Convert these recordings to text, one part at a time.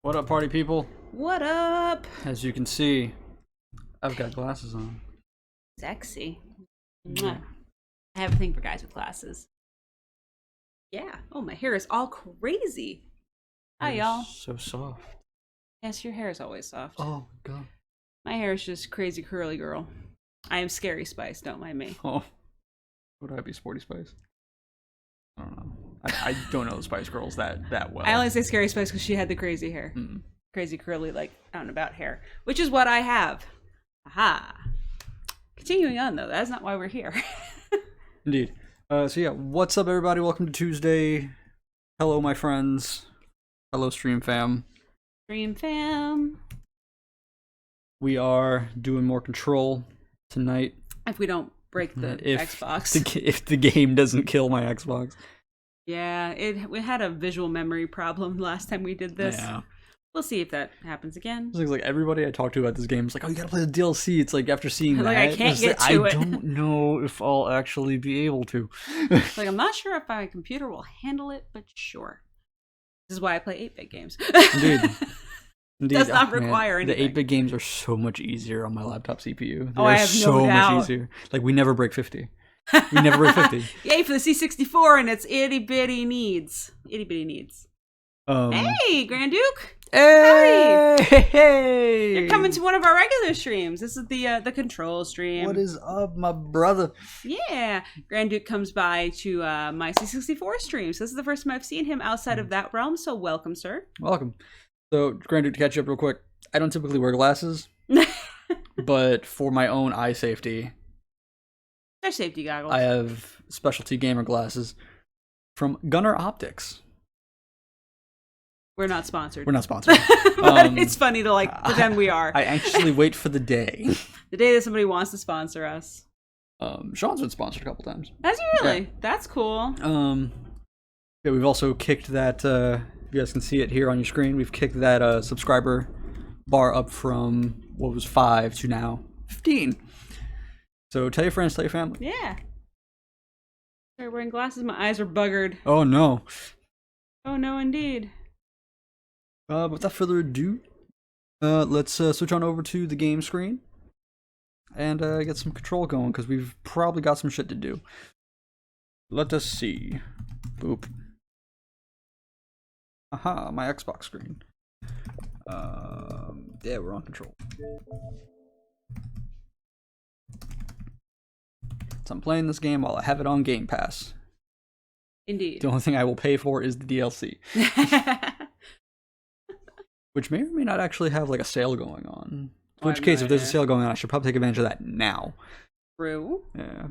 What up, party people? What up? As you can see, I've got glasses on. Sexy. Mwah. I have a thing for guys with glasses. Yeah. Oh, my hair is all crazy. Hi, y'all. So soft. Yes, your hair is always soft. Oh, God. My hair is just crazy curly girl. I am Scary Spice, don't mind me. Oh. Would I be Sporty Spice? I don't know. I don't know the Spice Girls that well. I only say Scary Spice because she had the crazy hair. Crazy curly, like, out and about hair. Which is what I have. Aha. Continuing on, though. That's not why we're here. Indeed. So yeah, what's up, everybody? Welcome to Tuesday. Hello, my friends. Hello, Stream Fam. Stream Fam. We are doing more Control tonight. If we don't break the Xbox. If the game doesn't kill my Xbox. Yeah, we had a visual memory problem last time we did this. Yeah. We'll see if that happens again. It's like everybody I talk to about this game is like, oh, you gotta play the DLC. It's like after seeing like, that, I can't get to it. I don't know if I'll actually be able to. Like, I'm not sure if my computer will handle it, but sure. This is why I play 8-bit games. Indeed. Does not require anything. The 8-bit games are so much easier on my laptop CPU. Oh, I have so no doubt. much easier. Like, we never break 50. We never break 50. Yay for the C64 and its itty-bitty needs. Itty-bitty needs. Hey, Grand Duke! Hey! Howdy. Hey! You're coming to one of our regular streams. This is the Control stream. What is up, my brother? Yeah, Grand Duke comes by to my C64 streams. This is the first time I've seen him outside of that realm, so welcome, sir. Welcome. So, Grand Duke, to catch you up real quick, I don't typically wear glasses, but for my own eye safety, they're safety goggles. I have specialty gamer glasses from Gunner Optics. We're not sponsored. We're not sponsored. But it's funny to pretend we are. I anxiously wait for the day. The day that somebody wants to sponsor us. Sean's been sponsored a couple times. Has he really? Yeah. That's cool. Yeah, we've also kicked that, you guys can see it here on your screen, we've kicked that subscriber bar up from what was 5 to now 15. So tell your friends, tell your family. Yeah. Started wearing glasses, my eyes are buggered. Oh no. Oh no, indeed. But without further ado, let's switch on over to the game screen and get some Control going, because we've probably got some shit to do. Let us see. Boop. Aha, my Xbox screen. Yeah, we're on Control. So I'm playing this game while I have it on Game Pass. Indeed. The only thing I will pay for is the DLC. Which may or may not actually have like a sale going on. In which case, if there's a sale going on, I should probably take advantage of that now. True. Yeah.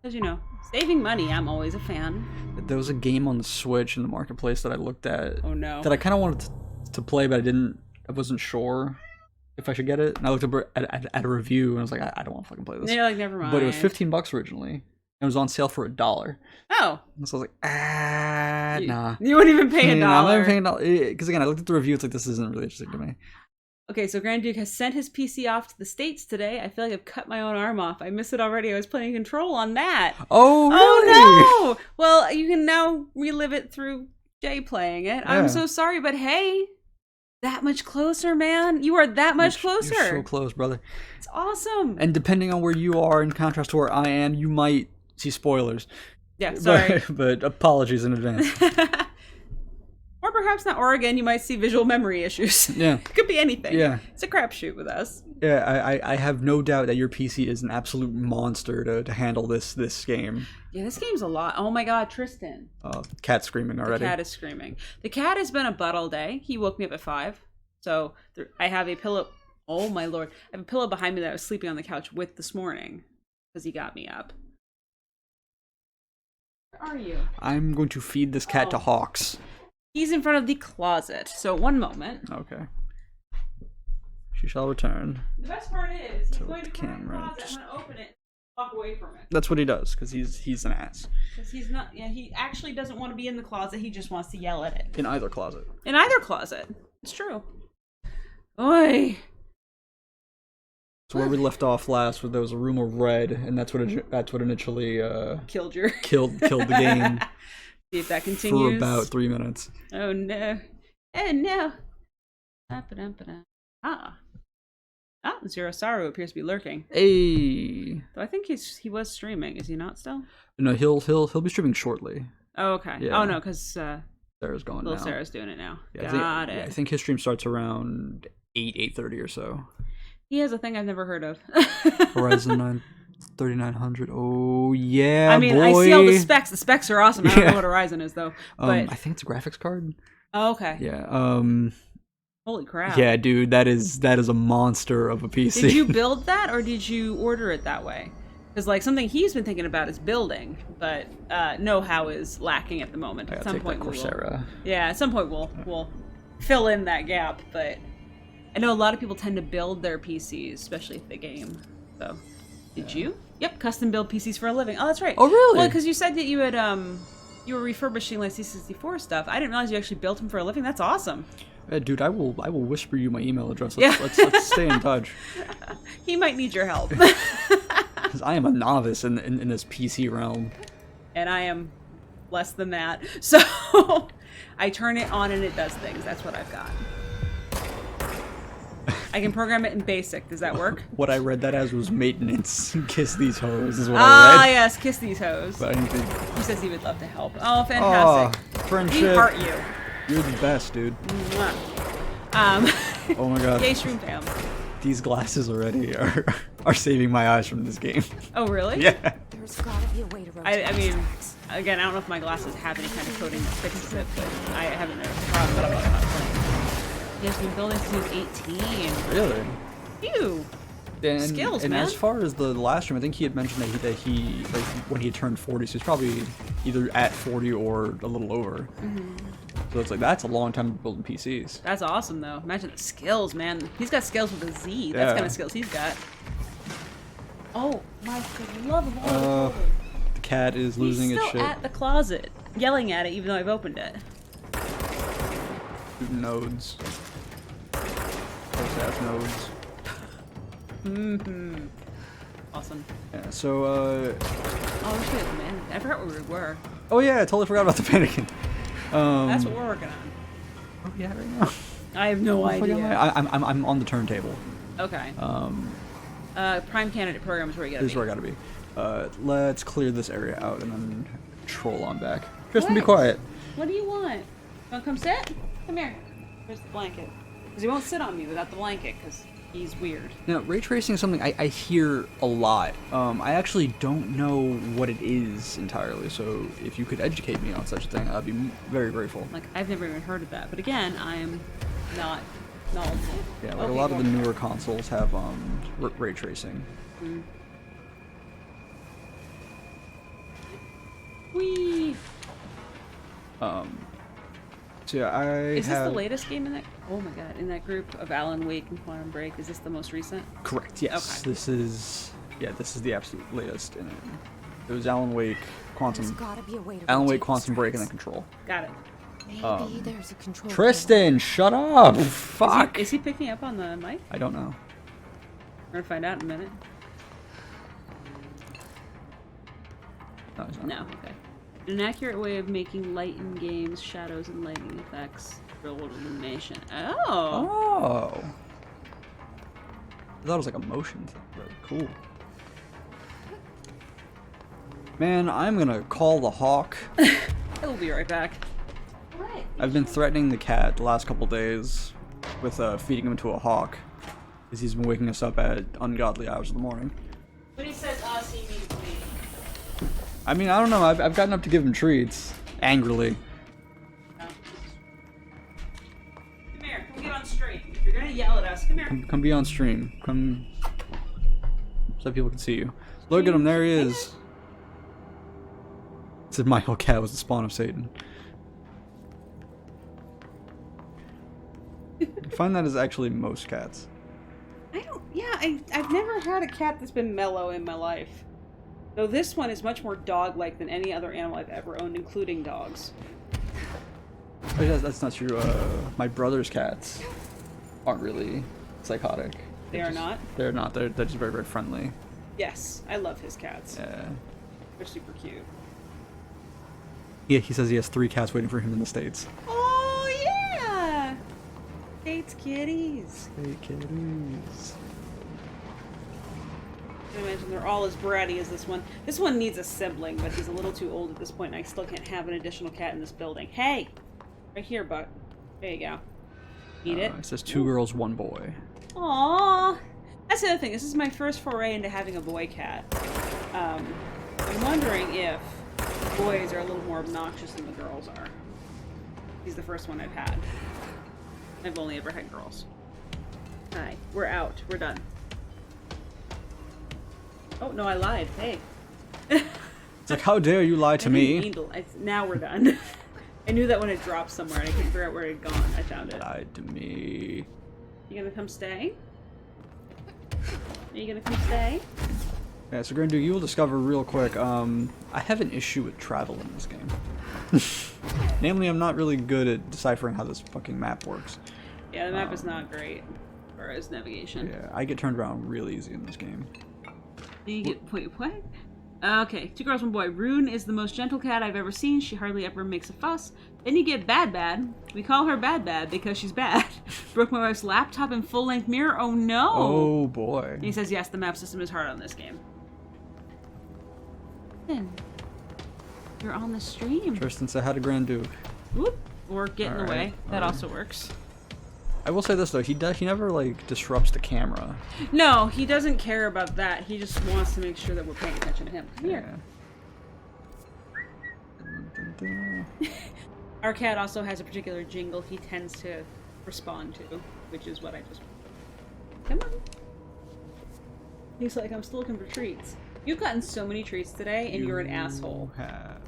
Because, you know, saving money, I'm always a fan. There was a game on the Switch in the marketplace that I looked at. Oh no. That I kind of wanted to play, but I wasn't sure if I should get it. And I looked up at a review and I was like, I don't want to fucking play this. They're like, never mind. But it was $15 originally. It was on sale for $1. Oh. And so I was like, nah. You wouldn't even pay $1. I'm not even paying $1. Because again, I looked at the review, it's like, this isn't really interesting to me. Okay, so Grand Duke has sent his PC off to the States today. I feel like I've cut my own arm off. I missed it already. I was playing Control on that. Oh, really? Oh, no! Well, you can now relive it through Jay playing it. Yeah. I'm so sorry, but hey, that much closer, man. You are that much closer. You're so close, brother. It's awesome. And depending on where you are, in contrast to where I am, you might see spoilers. Yeah, sorry. But apologies in advance. Or perhaps not Oregon, you might see visual memory issues. Yeah. It could be anything. Yeah. It's a crapshoot with us. Yeah, I have no doubt that your PC is an absolute monster to handle this game. Yeah, this game's a lot. Oh my god, Tristan. Cat screaming already. The cat is screaming. The cat has been a butt all day. He woke me up at 5. So I have a pillow. Oh my lord. I have a pillow behind me that I was sleeping on the couch with this morning. Because he got me up. Where are you? I'm going to feed this cat to hawks. He's in front of the closet. So one moment. Okay. She shall return. The best part is, he's So going to the come in the camera closet, I'm going to open it, and walk away from it. That's what he does, because he's an ass. Because he's not, yeah, he actually doesn't want to be in the closet, he just wants to yell at it. In either closet. In either closet. It's true. Oi! So where we left off last, there was a room of red, and that's what initially killed the game. See if that continues. For about 3 minutes. Oh no. Oh no. Ah. Ah, Zero Saru appears to be lurking. Hey. Though I think he was streaming. Is he not still? No, he'll be streaming shortly. Oh, okay. Yeah. Oh no, because Sarah's going little now. Sarah's doing it now. Yeah, Got it. Yeah, I think his stream starts around 8:30 or so. He has a thing I've never heard of. Horizon 3900. Oh yeah, I mean, boy. I see all the specs. The specs are awesome. I don't know what Horizon is though. But I think it's a graphics card. oh, okay. Yeah. Holy crap. Yeah, dude, that is a monster of a PC. Did you build that or did you order it that way? Because like something he's been thinking about is building, but know-how is lacking at the moment. At some point, Coursera. Yeah, at some point we'll fill in that gap. But I know a lot of people tend to build their PCs, especially if they game. So, did you? Yep, custom build PCs for a living. Oh, that's right. Oh, really? Well, because you said that you had you were refurbishing like C64 stuff. I didn't realize you actually built them for a living. That's awesome. Dude, I will whisper you my email address. Yeah. Let's stay in touch. He might need your help. Because I am a novice in this PC realm. And I am less than that. So I turn it on and it does things. That's what I've got. I can program it in BASIC. Does that work? What I read that as was maintenance. Kiss these hoes is what I Ah, read. yes. Kiss these hoes. But I didn't think... He says he would love to help. Oh, fantastic. Oh, friendship. We heart you. You're the best, dude. Mwah. Oh my god. Yay, Stream Fam. These glasses already are saving my eyes from this game. Oh, really? Yeah. There's gotta be a way to rotate I mean, again, I don't know if my glasses have any kind of coating that fixes it, but I haven't noticed a problem, but I'm not playing. He has been building since he was 18. Really? Ew. And, Skills, and man. as far as the last stream, I think he had mentioned that he like when he turned 40, so he's probably either at 40 or a little over. So it's like that's a long time building PCs. That's awesome, though. Imagine the skills, man. He's got skills with a Z. That's Yeah. kind of skills he's got. Oh, my love of all The cat is losing He's its still shit. at the closet, yelling at it, even though I've opened it. Nodes. Those nodes. Mm-hmm. Awesome. Yeah. So Oh shit, man. I forgot where we were. oh yeah, I totally forgot about the panicking. That's what we're working on. Oh yeah, right now. I have no idea. I'm on the turntable. Okay. Prime candidate program is where you gotta This is be. where I gotta be. Let's clear this area out and then troll on back. Tristan, be What? quiet. What do you want? Wanna come sit? Come here. Where's the blanket? Because he won't sit on me without the blanket, because he's weird. Now, ray tracing is something I hear a lot. I actually don't know what it is entirely, so if you could educate me on such a thing, I'd be very grateful. Like, I've never even heard of that. But again, I am not knowledgeable. Yeah, like a lot of the newer consoles have ray tracing. Whee! So yeah, Is this the latest game in that? Oh my god! In that group of Alan Wake and Quantum Break, is this the most recent? Correct. Yes. Okay. This is the absolute latest in it. It was Alan Wake, There's gotta be a way to Alan rotate Wake, Quantum these Break, and then tracks. Control. Got it. Maybe there's a control. Tristan, shut up! Fuck. Is he picking up on the mic? I don't know. We're gonna find out in a minute. No, he's not. No. Okay. An accurate way of making light in games, shadows, and lighting effects. Real world illumination. Oh. Oh. I thought it was like a motion thing. Really cool. Man, I'm gonna call the hawk. He'll be right back. Alright. I've been threatening the cat the last couple days with feeding him to a hawk, because he's been waking us up at ungodly hours in the morning. When he says us, he means me. I mean, I don't know. I've gotten up to give him treats angrily. Come here. Come get on stream. If you're gonna yell at us, come here. Come be on stream. Come so people can see you. Look at him. There he is. Said Michael Cat was the spawn of Satan. I find that is actually most cats. I've never had a cat that's been mellow in my life. Though this one is much more dog-like than any other animal I've ever owned, including dogs. Oh, yeah, that's not true. My brother's cats aren't really psychotic. They are not? They're not. They're just very, very friendly. Yes, I love his cats. Yeah. They're super cute. Yeah, he says he has 3 cats waiting for him in the States. Oh, yeah! States kitties. Hey, kitties. I imagine they're all as bratty as this one. This one needs a sibling, but he's a little too old at this point, and I still can't have an additional cat in this building. Hey! Right here, Buck. There you go. Eat it. It says 2 girls, 1 boy. Aww! That's the other thing. This is my first foray into having a boy cat. I'm wondering if boys are a little more obnoxious than the girls are. He's the first one I've had. I've only ever had girls. Hi. We're out. We're done. Oh, no, I lied. Hey. It's like, how dare you lie to me? Now we're done. I knew that when it dropped somewhere and I couldn't figure out where it had gone. I found it. Lied to me. You gonna come stay? Are you gonna come stay? Yeah, so Grandu, you will discover real quick, I have an issue with travel in this game. Namely, I'm not really good at deciphering how this fucking map works. Yeah, the map is not great as far as navigation. Yeah, I get turned around real easy in this game. You get, wait, what? Okay, 2 girls, 1 boy. Rune is the most gentle cat I've ever seen. She hardly ever makes a fuss. Then you get Bad Bad. We call her Bad Bad because she's bad. Broke my wife's laptop and full-length mirror. Oh no! Oh boy. And he says, yes, the map system is hard on this game. Then, you're on the stream. Tristan said hi to Grandu. Whoop. Or get in the way. That alright. also works. I will say this though, he never like disrupts the camera. No, he doesn't care about that. He just wants to make sure that we're paying attention to him. Come here. Yeah. Our cat also has a particular jingle he tends to respond to, which is what I just... Come on. He's like, I'm still looking for treats. You've gotten so many treats today, and you're an asshole.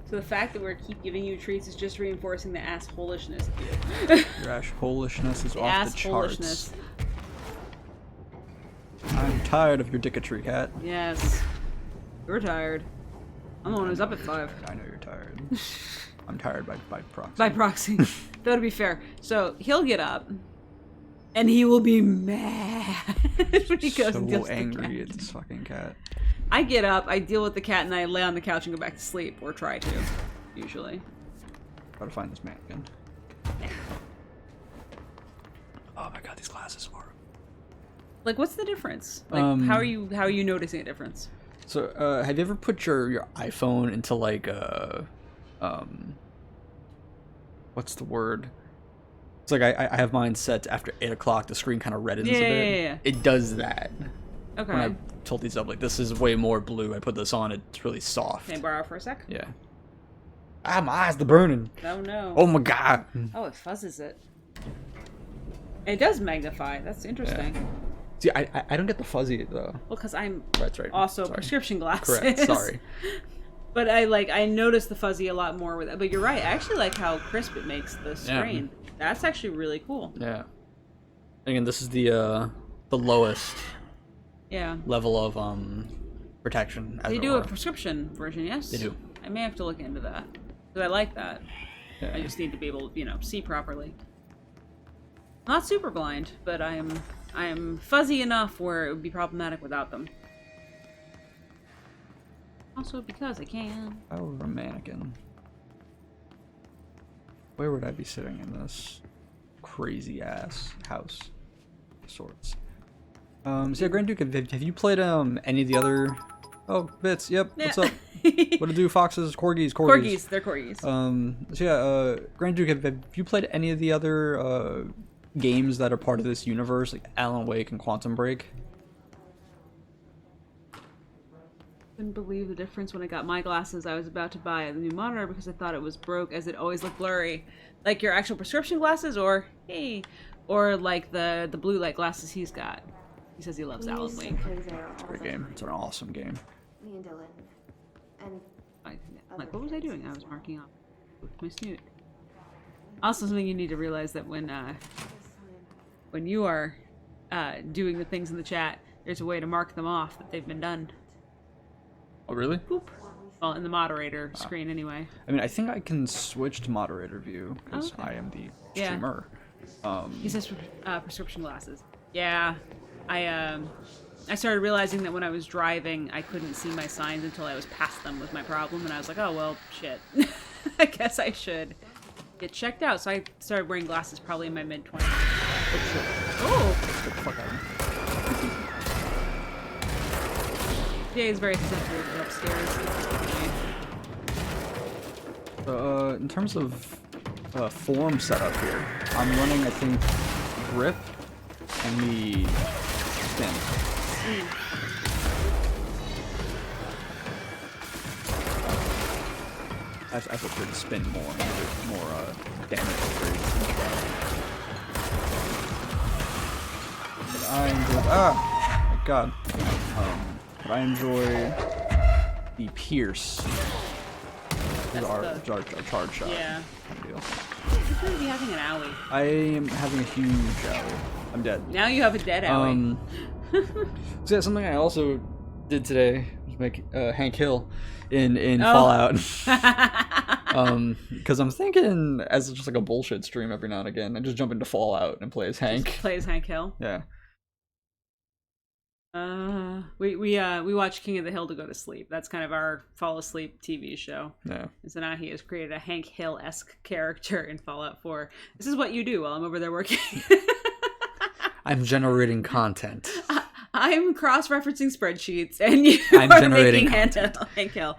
So the fact that we keep giving you treats is just reinforcing the assholishness of you. Your assholishness is off the charts. Assholishness. I'm tired of your dicketry, cat. Yes. You're tired. I'm the one who's up at 5. I know you're tired. I'm tired by proxy. By proxy. That would be fair. So he'll get up, and he will be mad when he goes and deals So with angry the at cat. this fucking cat. I get up, I deal with the cat, and I lay on the couch and go back to sleep, or try to, usually. Gotta find this mannequin. Oh my god, these glasses are. Like, what's the difference? Like, how are you noticing a difference? So, have you ever put your iPhone into like what's the word? It's like I have mine set after 8 o'clock. The screen kind of reddens a bit. Yeah. It does that. Okay. When I tilt these up, like this is way more blue. I put this on, it's really soft. Can I borrow for a sec? Yeah. Ah, my eyes, they're burning. Oh no. Oh my god. Oh, it fuzzes it. It does magnify. That's interesting. Yeah. See, I don't get the fuzzy though. Well, because I'm That's right. also Sorry. prescription glasses. Correct. Sorry. But I notice the fuzzy a lot more with it. But you're right. I actually like how crisp it makes the screen. Yeah. That's actually really cool. Yeah. Again, this is the lowest level of protection. As They it do were. a prescription version, yes? They do. I may have to look into that. Because I like that. Yeah. I just need to be able to, see properly. Not super blind, but I'm fuzzy enough where it would be problematic without them. Also because I can. If I were a mannequin, where would I be sitting in this crazy ass house of sorts? So yeah, Grand Duke, have you played any of the other? Oh, Bits. Yep. Yeah. What's up? What to do? Foxes, corgis. Corgis, they're corgis. So yeah, Grand Duke, have you played any of the other games that are part of this universe, like Alan Wake and Quantum Break? Couldn't believe the difference when I got my glasses. I was about to buy the new monitor because I thought it was broke, as it always looked blurry. Like your actual prescription glasses, or or like the blue light glasses he's got. He says he loves Alan Wake. It's a great game. It's an awesome game. Me and Dylan. And Like, what was I doing? I was marking off with my snoot. Also, something you need to realize that when you are doing the things in the chat, there's a way to mark them off that they've been done. Oh really? Boop. Well, in the moderator screen, anyway. I mean, I think I can switch to moderator view because Okay. I am the Yeah. streamer. He says prescription glasses. Yeah, I started realizing that when I was driving, I couldn't see my signs until I was past them was my problem, and I was like, oh well, shit. I guess I should get checked out. So I started wearing glasses probably in my mid-20s. GTA is very accessible to upstairs. In terms of form setup here, I'm running, I think, grip and the spin. I prefer to spin more and give it more damage rates and stuff. But I enjoy. Oh my god. But I enjoy the pierce. Our charge shot. Yeah. Deal. You could be having an owie. I am having a huge owie. I'm dead. Now you have a dead owie. So yeah, something I also did today was make Hank Hill in Fallout. Because I'm thinking as just like a bullshit stream every now and again, I just jump into Fallout and play as Hank. Just play as Hank Hill. Yeah. We watch King of the Hill to go to sleep. That's kind of our fall asleep TV show. Yeah. And so now he has created a Hank Hill-esque character in Fallout 4. This is what you do while I'm over there working. I'm generating content. I'm cross-referencing spreadsheets, and you I'm are generating making content. Hank Hill.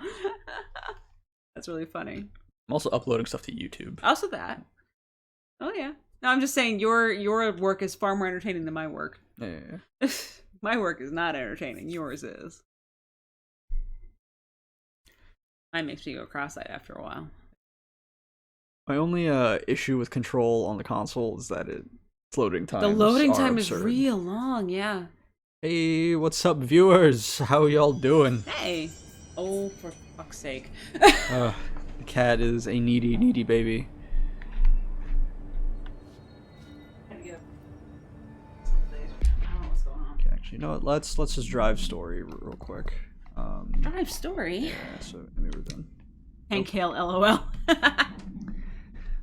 That's really funny. I'm also uploading stuff to YouTube. Also that. Oh yeah. No, I'm just saying your work is far more entertaining than my work. Yeah. My work is not entertaining. Yours is. Mine makes me go cross-eyed after a while. My only issue with Control on the console is that its loading time. The loading time absurd. is real long, yeah. Hey, what's up, viewers? How y'all doing? Hey. Oh, for fuck's sake. The cat is a needy, needy baby. Okay, actually, you know what? Let's just drive story real quick. Drive story. Yeah, so maybe we're done. Hank Hill, LOL.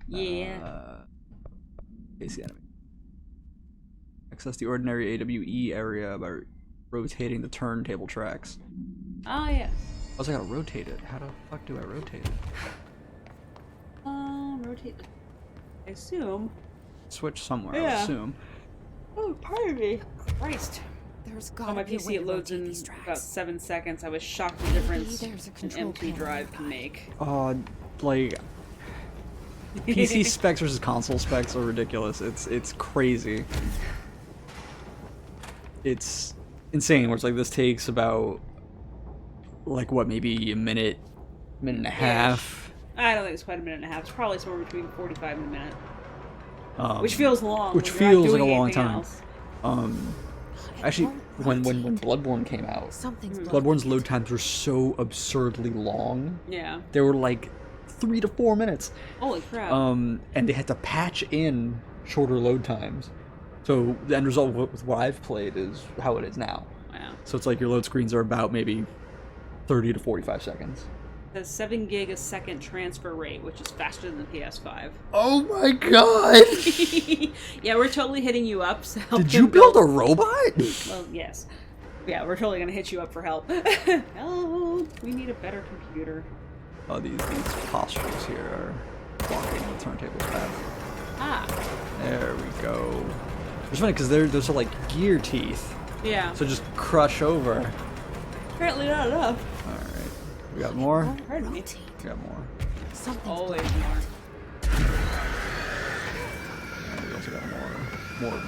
Yeah. AC enemy. Access the ordinary AWE area by rotating the turntable tracks. Oh, yeah. Also, I gotta rotate it. How the fuck do I rotate it? Rotate. I assume. Switch somewhere, I Yeah. would assume. Oh, pardon me. Christ. There's On gotta my be a way PC, it to loads rotate in these about tracks. 7 seconds. I was shocked the difference there's a an control empty panel drive can nearby. make. Like PC specs versus console specs are ridiculous. It's crazy. It's insane. Where it's like this takes about like what, maybe a minute and a half. I don't think it's quite a minute and a half. It's probably somewhere between 45 and a minute. Um, Which feels long. which when you're not feels like a doing long anything time. else. Actually, when Bloodborne came out, Something's Bloodborne's load times were so absurdly long. Yeah. They were like 3 to 4 minutes. Holy crap. And they had to patch in shorter load times. So the end result with what I've played is how it is now. Wow. So it's like your load screens are about maybe 30 to 45 seconds. The 7 gig a second transfer rate, which is faster than the PS5. Oh my god! Yeah, we're totally hitting you up. So help Did them you build a robot? Well, yes. Yeah, we're totally gonna hit you up for help. Help! We need a better computer. Oh, these postures here are blocking the turntable's path. Ah. There we go. It's funny because those are like gear teeth. Yeah. So just crush over. Apparently not enough. Alright. We got more? Pardon me. We got more. Something's Always blocking more. And we also got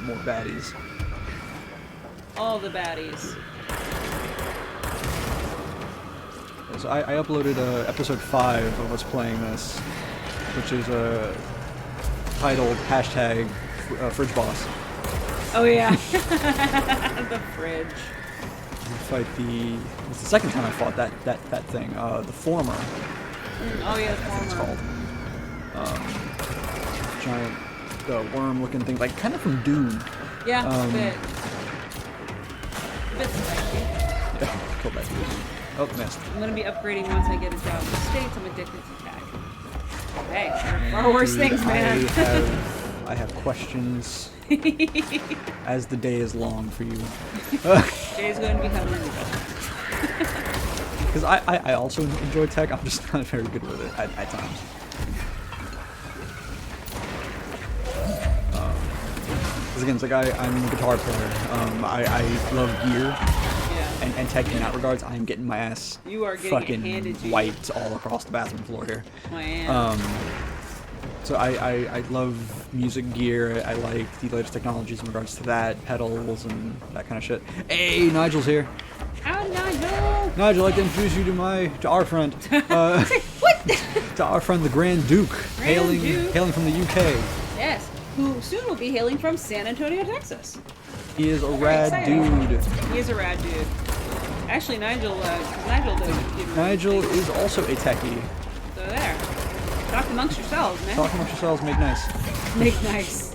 more baddies. All the baddies. So I uploaded episode 5 of us playing this, which is titled hashtag Fridge Boss. Oh yeah. The fridge. We fight it's the second time I fought that thing, the former. Oh yeah, the I think it's former. called. Giant worm-looking thing, like kind of from Dune. Yeah, Um, a bit. Spiky. Yeah, killed that dude. Oh, missed. I'm gonna be upgrading once I get a job in the States. I'm addicted to tech. Hey, far worse Dude, things, man. I have questions as the day is long for you. Jay's going to be coming in. Because I also enjoy tech, I'm just not very good with it at times. Because again, it's like I'm a guitar player. I love gear. Yeah. and Tech in that regards, I am getting my ass You are getting it handed to fucking you. wiped all across the bathroom floor here. I am. So I love music gear. I like the latest technologies in regards to that, pedals and that kind of shit. Hey, Nigel's here. Howdy, Nigel! Nigel, I'd like to introduce you to our friend. What? To our friend the Grand Duke, Grand Duke. hailing from the UK. Yes, who soon will be hailing from San Antonio, Texas. He is a Very rad exciting. dude. He is a rad dude. Actually, Nigel does. Nigel is also a techie. So there. Talk amongst yourselves, man. Talk amongst yourselves, make nice. Make nice.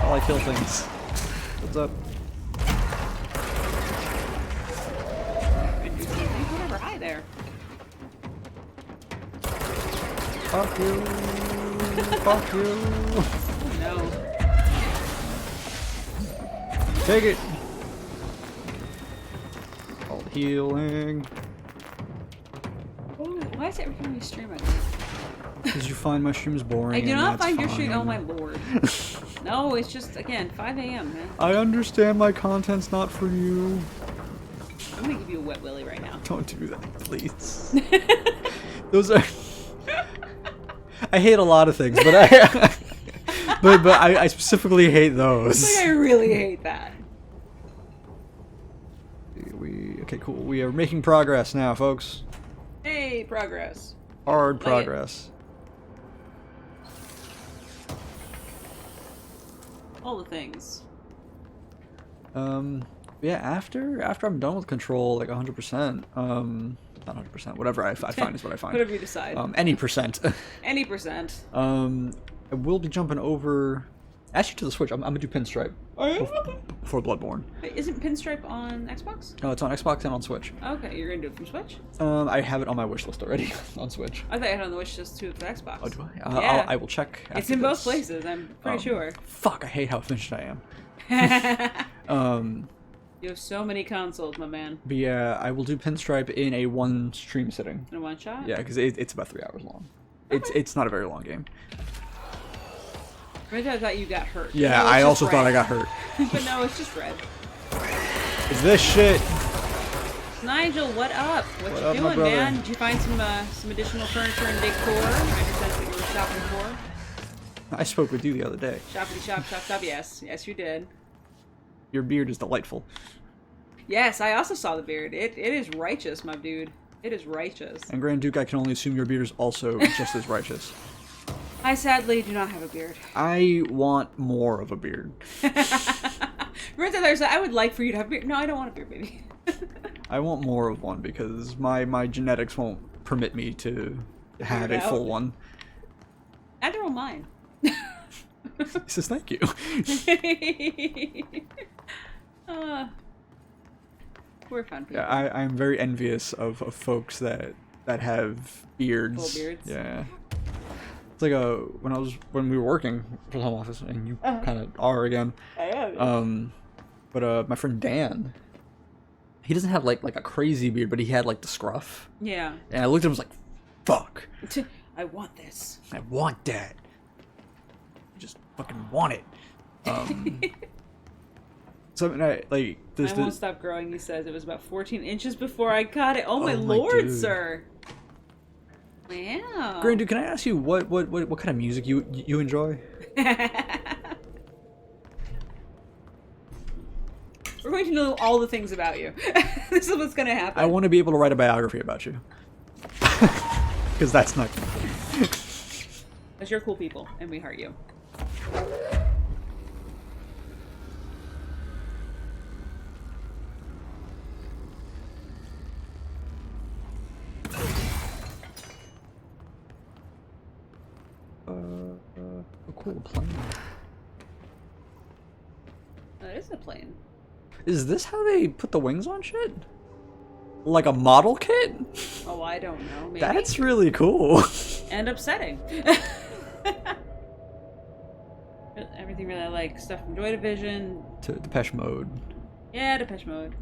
While I kill things. What's up? Whatever. Hi there. Fuck you. Fuck you. Oh no. Take it. All healing. Oh, why is it every time you stream it? Because you find my streams boring. I do and not that's find your stream. Oh fine. my lord. No, it's just again 5 a.m. man. I understand my content's not for you. I'm gonna give you a wet willy right now. Don't do that, please. Those are. I hate a lot of things, but I specifically hate those. Like, I really hate that. Okay, cool. We are making progress now, folks. Hey, progress. Hard Lay it. progress. All the things. Yeah. After I'm done with Control, like 100%. Not 100%. Whatever I find is what I find. Whatever you decide. Any percent. Any percent. I will be jumping over. Actually, to the Switch. I'm gonna do Pinstripe before Bloodborne. Wait, isn't Pinstripe on Xbox? No, it's on Xbox and on Switch. Okay, you're gonna do it from Switch? I have it on my wish list already on Switch. I thought you had it on the wish list too for Xbox. Oh, do I? Yeah. I will check. It's after in both this. places, I'm pretty sure. Fuck! I hate how efficient I am. You have so many consoles, my man. But yeah, I will do Pinstripe in a one stream sitting. In one shot? Yeah, because it's about 3 hours long. It's not a very long game. Right, I thought you got hurt. Yeah, No, it's I just also thought I red. got hurt. But no, it's just red. Is this shit? Nigel, what up? What What you up, my doing, brother? man? Did you find some additional furniture and decor? I understand what you were shopping for. I spoke with you the other day. Shoppity shop, shop, shop. Yes, yes, you did. Your beard is delightful. Yes, I also saw the beard. It is righteous, my dude. It is righteous. And Grand Duke, I can only assume your beard is also just as righteous. I sadly do not have a beard. I want more of a beard. I would like for you to have a beard. No, I don't want a beard, baby. I want more of one because my genetics won't permit me to have a out. full one. Neither will mine. He says thank you. We're fun people. Yeah, I'm very envious of folks that have beards. Full beards? Yeah. It's like when we were working for the home office, and you kind of are again. I am. But my friend Dan, he doesn't have like a crazy beard, but he had like the scruff. Yeah. And I looked at him and was like, "Fuck, I want this. I want that. I just fucking want it." So I won't stop growing, he says. It was about 14 inches before I got it. Oh my Oh my lord, dude. sir. Wow. Grand Dude, can I ask you what kind of music you enjoy? We're going to know all the things about you. This is what's going to happen. I want to be able to write a biography about you. Because that's not. Because you're cool people, and we heart you. A cool plane. That is a plane. Is this how they put the wings on shit? Like a model kit? Oh, I don't know. Maybe. That's really cool. And upsetting. Everything really I like. Stuff from Joy Division. To Depeche Mode. Yeah, Depeche Mode.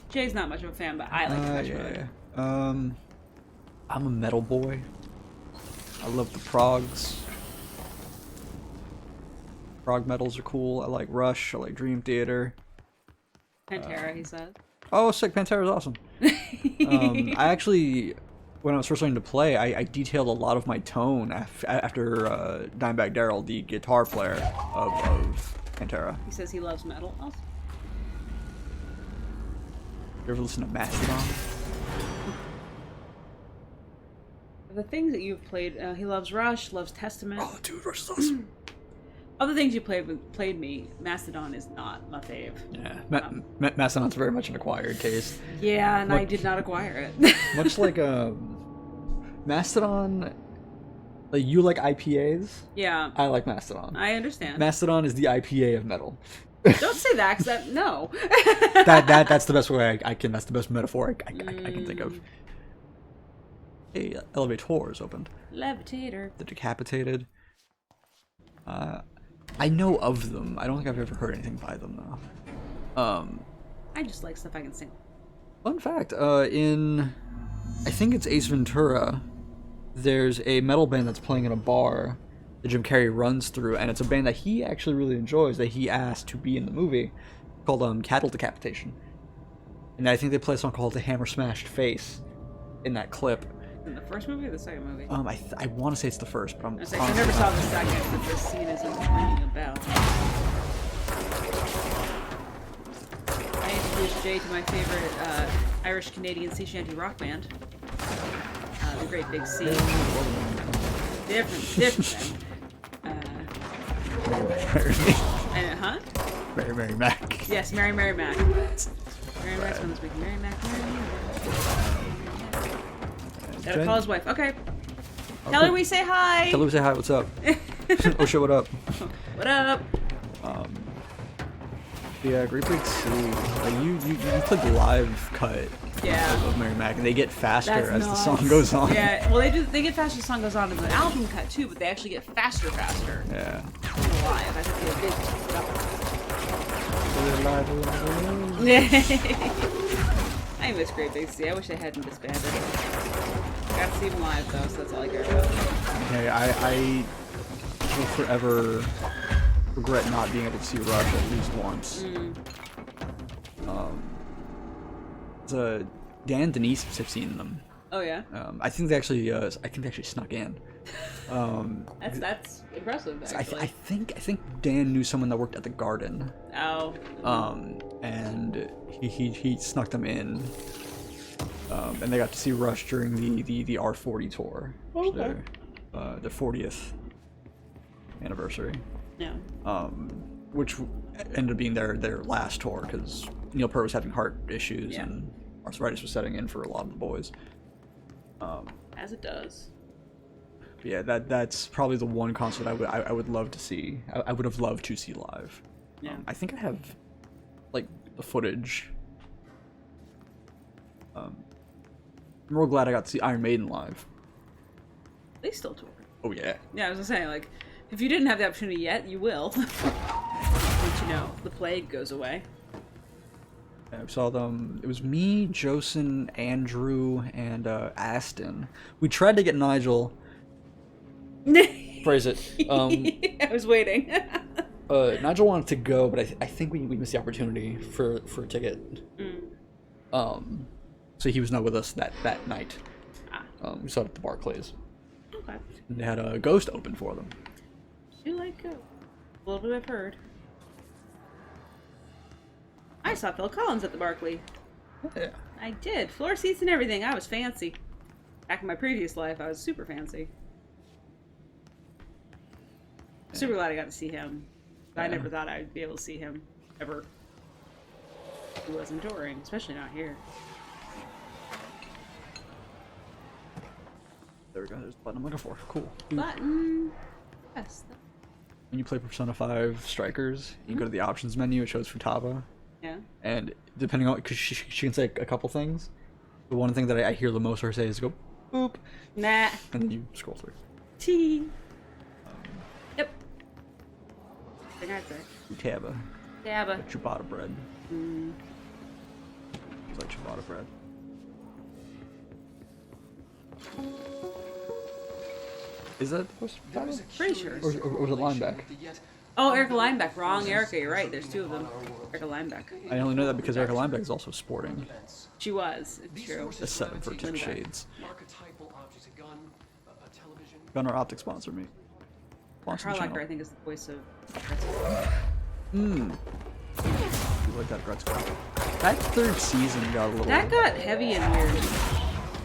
Jay's not much of a fan, but I like Depeche Mode. I'm a metal boy. I love the progs. Prog metals are cool. I like Rush. I like Dream Theater. Pantera, he says. Oh, sick! Pantera's awesome. I actually, when I was first learning to play, I detailed a lot of my tone after Dimebag Darrell, the guitar player of Pantera. He says he loves metal. Awesome. You ever listen to Mastodon? The things that you've played, he loves Rush, loves Testament. Oh, dude, Rush is awesome. Other things you played me, Mastodon is not my fave. Yeah, Mastodon's very much an acquired taste. Yeah, and I did not acquire it. Much like Mastodon, like you like IPAs. Yeah. I like Mastodon. I understand. Mastodon is the IPA of metal. Don't say that, because no. That's the best way I can. That's the best metaphor I can think of. Hey, elevator is opened. Levitator. The Decapitated. I know of them. I don't think I've ever heard anything by them though. I just like stuff I can sing. Fun fact: in I think it's Ace Ventura. There's a metal band that's playing in a bar that Jim Carrey runs through, and it's a band that he actually really enjoys. That he asked to be in the movie, called Cattle Decapitation. And I think they play a song called "The Hammer Smashed Face" in that clip. In the first movie or the second movie? I want to say it's the first, but I never saw the second, but this scene isn't ringing a bell. I introduced Jay to my favorite Irish-Canadian sea shanty rock band. The Great Big Sea. Different thing. Huh? Mary Mac. Yes, Mary Mac. Mary Mac's on this week. Mary Mac. Gotta call his wife. Okay. Tell her we say hi. Tell her we say hi. What's up? Oh shit! What up? What up? Yeah, Great Big Sea. You click the live cut of Mary Mac, and they get faster as the song goes on. Yeah, well they get faster as the song goes on in the album cut too, but they actually get faster. Yeah. Live, I think they did. I miss Great Big Sea. I wish they hadn't disbanded. Got to see them live though, so that's all I care about. Okay, I will forever regret not being able to see Rush at least once. Dan and Denise have seen them. Oh yeah. I think they actually snuck in. That's impressive. Actually. I think Dan knew someone that worked at the Garden. Oh. And he snuck them in. And they got to see Rush during the R40 tour, Okay. the 40th anniversary. Yeah. Which ended up being their last tour because Neil Peart was having heart issues and arthritis was setting in for a lot of the boys. As it does. Yeah, that's probably the one concert I would love to see. I would have loved to see live. Yeah. I think I have like the footage. I'm real glad I got to see Iron Maiden live. They still tour. Oh yeah. Yeah, I was gonna say, like, if you didn't have the opportunity yet, you will. Once you know the plague goes away. I saw them. It was me, Josen, Andrew, and Aston. We tried to get Nigel. Phrase it. I was waiting. Nigel wanted to go, but I think we missed the opportunity for a ticket. So he was not with us that night. We saw it at the Barclays. Okay. And they had a Ghost open for them. You like go. A little bit I've heard. I saw Phil Collins at the Barclay. Yeah. I did. Floor seats and everything. I was fancy. Back in my previous life, I was super fancy. Super glad I got to see him. I never thought I'd be able to see him ever. He wasn't touring, especially not here. There we go. There's the button I'm looking for. Cool. Button. Yes. When you play Persona 5 Strikers, you go to the options menu. It shows Futaba. Yeah. And depending on, because she can say a couple things. The one thing that I hear the most her say is go boop. Nah. And then you scroll through. T. Yep. I think I'd say. Futaba. Dabba. Ciabatta bread. It's like ciabatta bread. Is that Pretty sure. or was it Lineback? The yet Oh, Erica Linebeck. Wrong, Erica. You're right. There's two of them. Erica Linebeck. I only know that because Erica Linebeck is also sporting She was. It's true. a set of Vertex Linebeck. shades. Archetypal object, a gun, a television. Gun or Optic sponsor me. Sponsor the Carl channel. Lecter, I think, is the voice of. You like that Gretzko. That third season got a little. That got heavy and weird.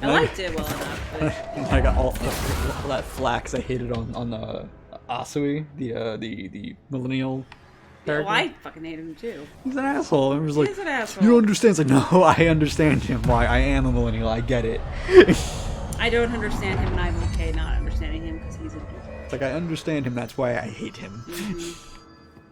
I liked it well enough, but I got all that flack 'cause I hated on Asui, the millennial well, character. I fucking hated him too. He's an asshole. I was like, He's an asshole. you don't understand. It's like, no, I understand him. Why? I am a millennial. I get it. I don't understand him, and I'm okay not understanding him because he's a dude. It's like I understand him. That's why I hate him.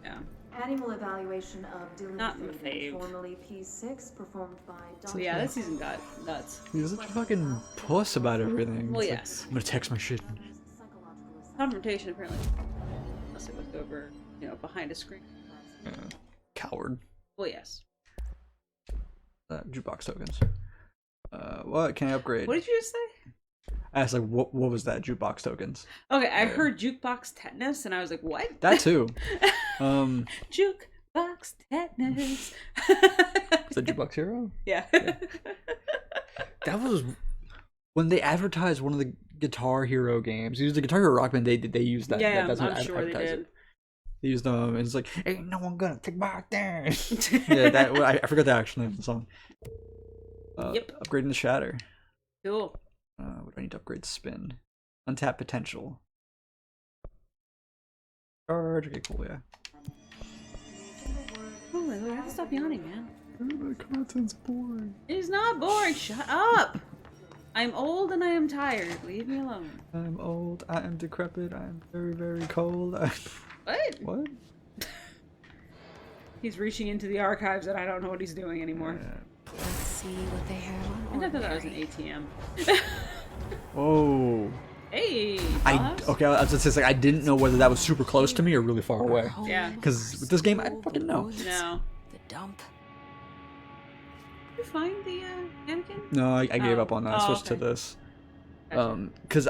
Yeah. Animal evaluation of Dylan Not my Fagan, fave. formerly P6, performed by So Dr. yeah, this season got nuts. He was such a fucking puss about everything. Well, It's like, yes. I'm gonna text my shit. Psychological assessment. Confrontation apparently, unless it was over, behind a screen. Yeah. Coward. Well, yes. Jukebox tokens. What can I upgrade? What did you just say? I asked like, what was that? Jukebox tokens. Okay, I heard jukebox tetanus, and I was like, what? That too. Jukebox tetanus. Is that Jukebox Hero? Yeah. That was when they advertised one of the Guitar Hero games. It was the Guitar Hero Rock Band. They used that. Yeah, that's what I'm sure they advertised did. it. They used and it's like, ain't no one gonna take my dance. Yeah, that I forgot the actual name of the song. Yep. Upgrading the Shatter. Cool. What do I need to upgrade? Spin. Untap potential. Charge. Okay, cool. Yeah. Oh, I have to stop yawning, man. The content's boring. It is not boring. Shut up. I'm old and I am tired. Leave me alone. I'm old. I am decrepit. I am very, very cold. What? What? He's reaching into the archives and I don't know what he's doing anymore. Let's see what they have on I thought that was an ATM. Whoa. Hey, I Bobs. okay. I was just saying, like, I didn't know whether that was super close to me or really far away. Yeah. Because with this game, I don't fucking know. No. The dump. Did you find the mannequin? No, I gave up on that. I Oh, switched to okay. this. Gotcha. Because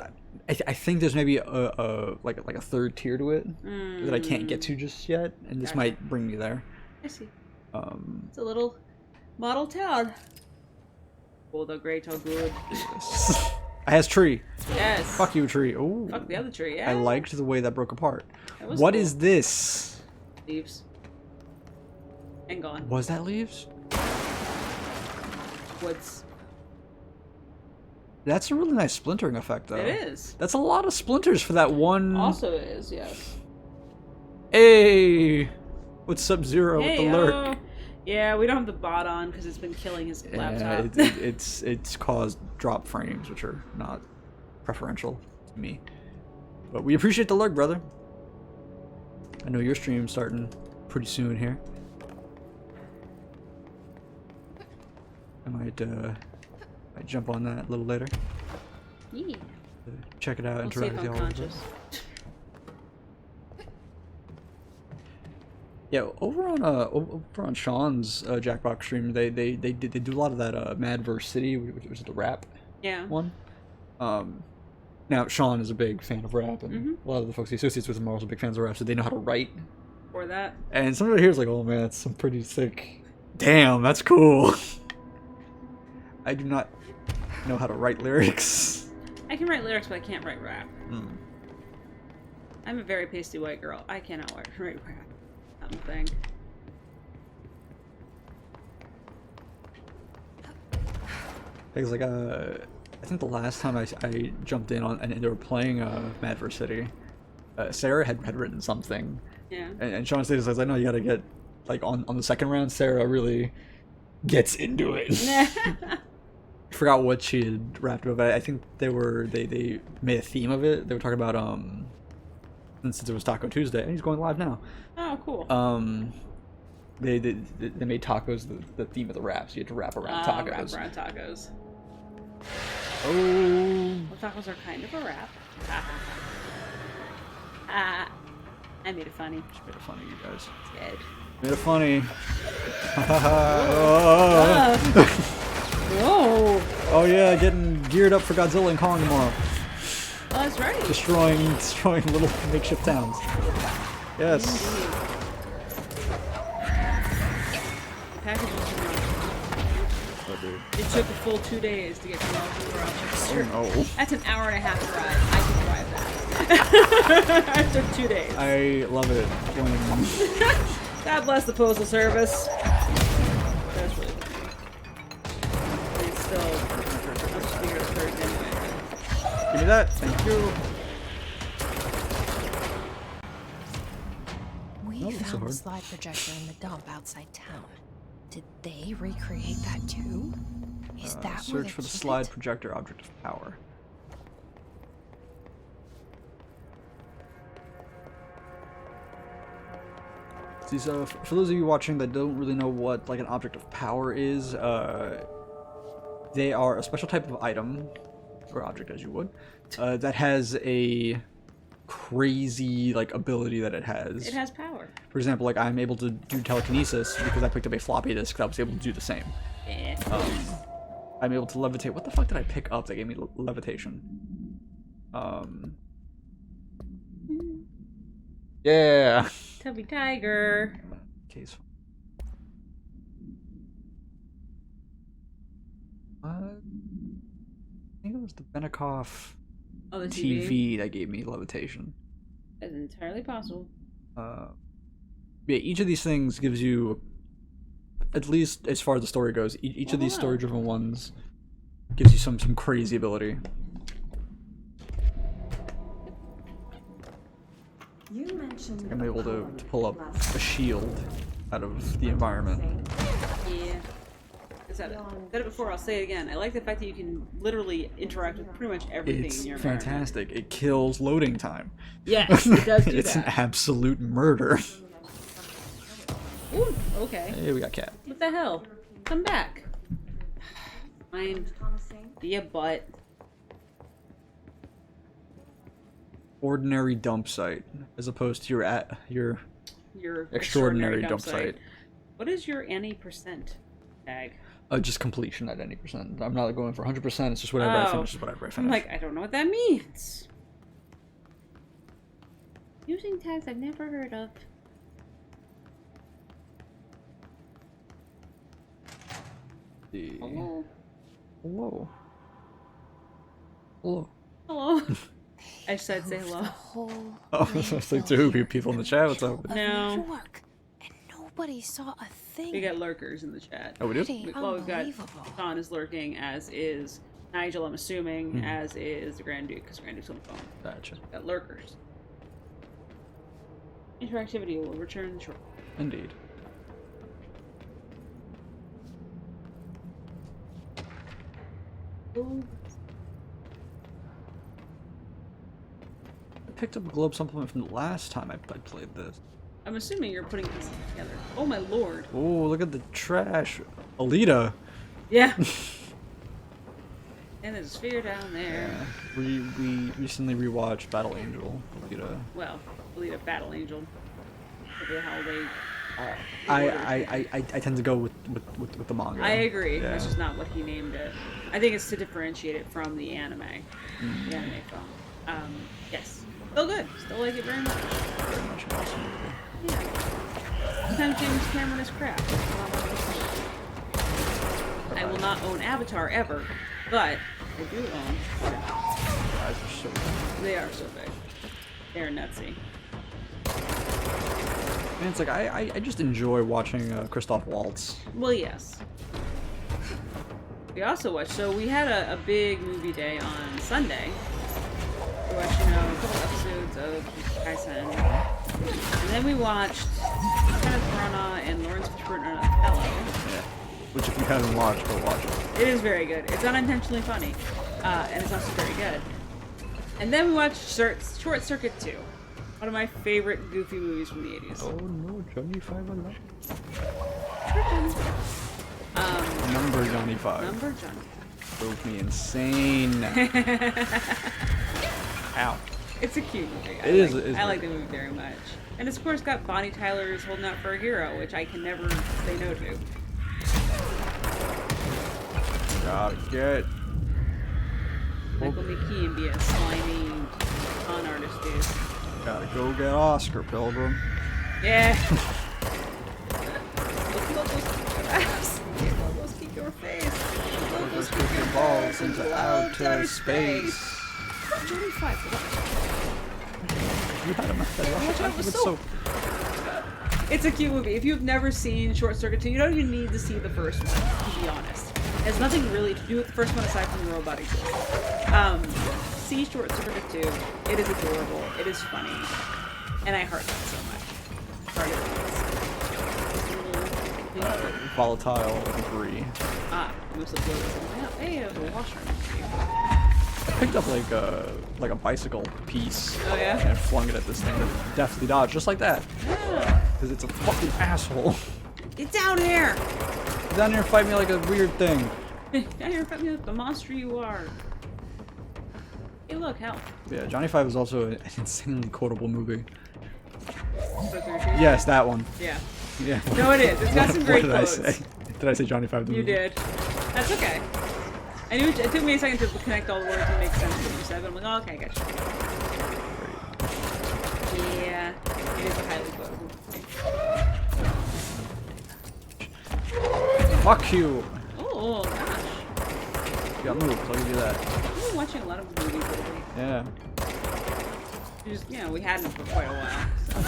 I think there's maybe a third tier to it that I can't get to just yet, and this Gotcha. might bring me there. I see. It's a little model town. Oh, the great, oh good. I has tree. Yes. Fuck you, tree. Ooh. Fuck the other tree, yeah. I liked the way that broke apart. That was What cool. is this? Leaves. And gone. Was that leaves? Woods. That's a really nice splintering effect, though. It is. That's a lot of splinters for that one. Also is, yes. Hey, what's Sub-Zero with Hey, the lurk? yeah, we don't have the bot on because it's been killing his Yeah, laptop. it's caused drop frames, which are not preferential to me. But we appreciate the lurk, brother. I know your stream's starting pretty soon here. I might jump on that a little later. Yeah. Check it out, We'll see interact if with I'm y'all. conscious. Yeah, over on Sean's Jackbox stream, they do a lot of that Madverse City, which is the rap Yeah. one. Now Sean is a big fan of rap, and a lot of the folks he associates with him are also big fans of rap, so they know how to write. For that. And somebody here is like, "Oh man, that's some pretty sick. Damn, that's cool." I do not know how to write lyrics. I can write lyrics, but I can't write rap. Hmm. I'm a very pasty white girl. I cannot write rap. Something. Because like I think the last time I jumped in on and they were playing Madverse City, Sarah had written something. Yeah. And Sean says, I know you gotta get, like, on the second round, Sarah really gets into it. I forgot what she had rapped about, but I think they made a theme of it. They were talking about, since it was Taco Tuesday, and he's going live now. Oh, cool. They made tacos the theme of the rap, so you had to rap around tacos. Wrap around tacos. Oh. Well, tacos are kind of a wrap. I made it funny. Just made it funny, you guys. Good. Made it funny. Oh. Oh yeah, getting geared up for Godzilla and Kong tomorrow. Oh, that's right. Destroying little makeshift towns. Yes. Indeed. The package was too much. Oh, dude. It took a full 2 days to get to Rochester. Oh, no. That's an hour and a half drive. I can drive that. It took 2 days. I love it when God bless the Postal Service. That's really funny. It's still much bigger hurt anyway. give me that. Thank you. We Oh, that's so found the hard. slide projector in the dump outside town. Did they recreate that too? Is that where Search they for the keep slide it? projector object of power. These, for those of you watching that don't really know what like an object of power is, they are a special type of item or object, as you would, that has a crazy like ability that it has. It has power. For example, like I'm able to do telekinesis because I picked up a floppy disk that was able to do the same. Eh. I'm able to levitate. What the fuck did I pick up that gave me levitation? Yeah. Tubby Tiger. Case. I think it was the Benikoff Oh, the TV. TV that gave me levitation. That's entirely possible. Yeah, each of these things gives you, at least as far as the story goes, each of these Wow. story-driven ones gives you some crazy ability. You mentioned I'm able to poem pull up last a shield out of the environment. Yeah. I said it before, I'll say it again. I like the fact that you can literally interact with pretty much everything It's in your environment. fantastic. It kills loading time. Yes, it does do It's an that. absolute murder. Ooh, okay. Hey, we got cat. What the hell? Come back. Fine. Be a butt. Ordinary dump site, as opposed to your Your extraordinary dump site. What is your any percent tag? Just completion at any percent. I'm not going for 100%. It's just whatever I finish is whatever I finish. I'm like, I don't know what that means. Using tags I've never heard of. Hello. Hello. Hello. Hello. I said say The hello. whole Oh, land it's like building two people in the chat. What's up? of No. New York, and nobody saw a thing. We got lurkers in the chat. Oh, we do? Pretty Well, we've got unbelievable. Sean is lurking, as is Nigel, I'm assuming, as is the Grand Duke, because Grand Duke's on the phone. Gotcha. Got lurkers. Interactivity will return shortly. Indeed. I picked up a globe supplement from the last time I played this. I'm assuming you're putting this together. Oh my lord. Oh, look at the trash. Alita. Yeah. And there's a sphere down there. Yeah. We recently rewatched Battle Angel. Alita. Well, Alita Battle Angel. Whatever the hell they. I tend to go with the manga. I agree. Yeah. That's just not what he named it. I think it's to differentiate it from the anime. The anime film. Yes. Still good. Still like it very much. Very much an awesome movie. Yeah. Sometimes James Cameron is crap. I will not own Avatar ever, but I do own. The eyes are so good. They are so big. They're nutsy. And it's like I just enjoy watching Christoph Waltz. Well, yes. We also watched. So we had a big movie day on Sunday. We watched, a couple episodes of Kaisen, and then we watched Kenneth Branagh and Lawrence Fishburne on Othello. Yeah. Which if you haven't watched, go watch it. It is very good. It's unintentionally funny, and it's also very good. And then we watched Short Circuit 2, one of my favorite goofy movies from the 80s. Oh no, Johnny 5 alive. Number Johnny 5. Number Johnny. Drove me insane. Ow. It's a cute movie. It is I very like the movie very much. And it's of course got Bonnie Tyler's Holding Out for a Hero, which I can never say no to. Gotta get. Michael McKean be a slimy con artist dude. Gotta go get Oscar, Pilgrim. Yeah. Locos kick your face. Locos kick your balls into outer space. Johnny 5. You had him at that. Watch out with soap. It's a cute movie. If you've never seen Short Circuit 2, you don't even need to see the first one, to be honest. It has nothing really to do with the first one aside from the robot exists. See Short Circuit 2. It is adorable. It is funny. And I heart that so much. Heart it. Volatile debris. Ah, it must have blown something up. Hey, there's a washroom. I picked up like a bicycle piece. Oh yeah? And flung it at this thing that deftly dodged, just like that. Yeah. Because it's a fucking asshole. Get down here! Get down here and fight me like a weird thing. Down here, fight me like the monster you are. Hey, look, help. Yeah, Johnny 5 is also an insanely quotable movie. Yeah. Yes, that one. Yeah. Yeah. No, it is. It's got some great What did quotes. I say? Did I say Johnny 5 the You movie? did. That's okay. I knew it took me a second to connect all the words and make sense of what you said, but I'm like, oh, okay, I got you. Yeah, it is a highly quotable. Fuck you! Oh, gosh. You got moved, I'll give you that. I've been watching a lot of movies lately. Yeah. We hadn't for quite a while. So.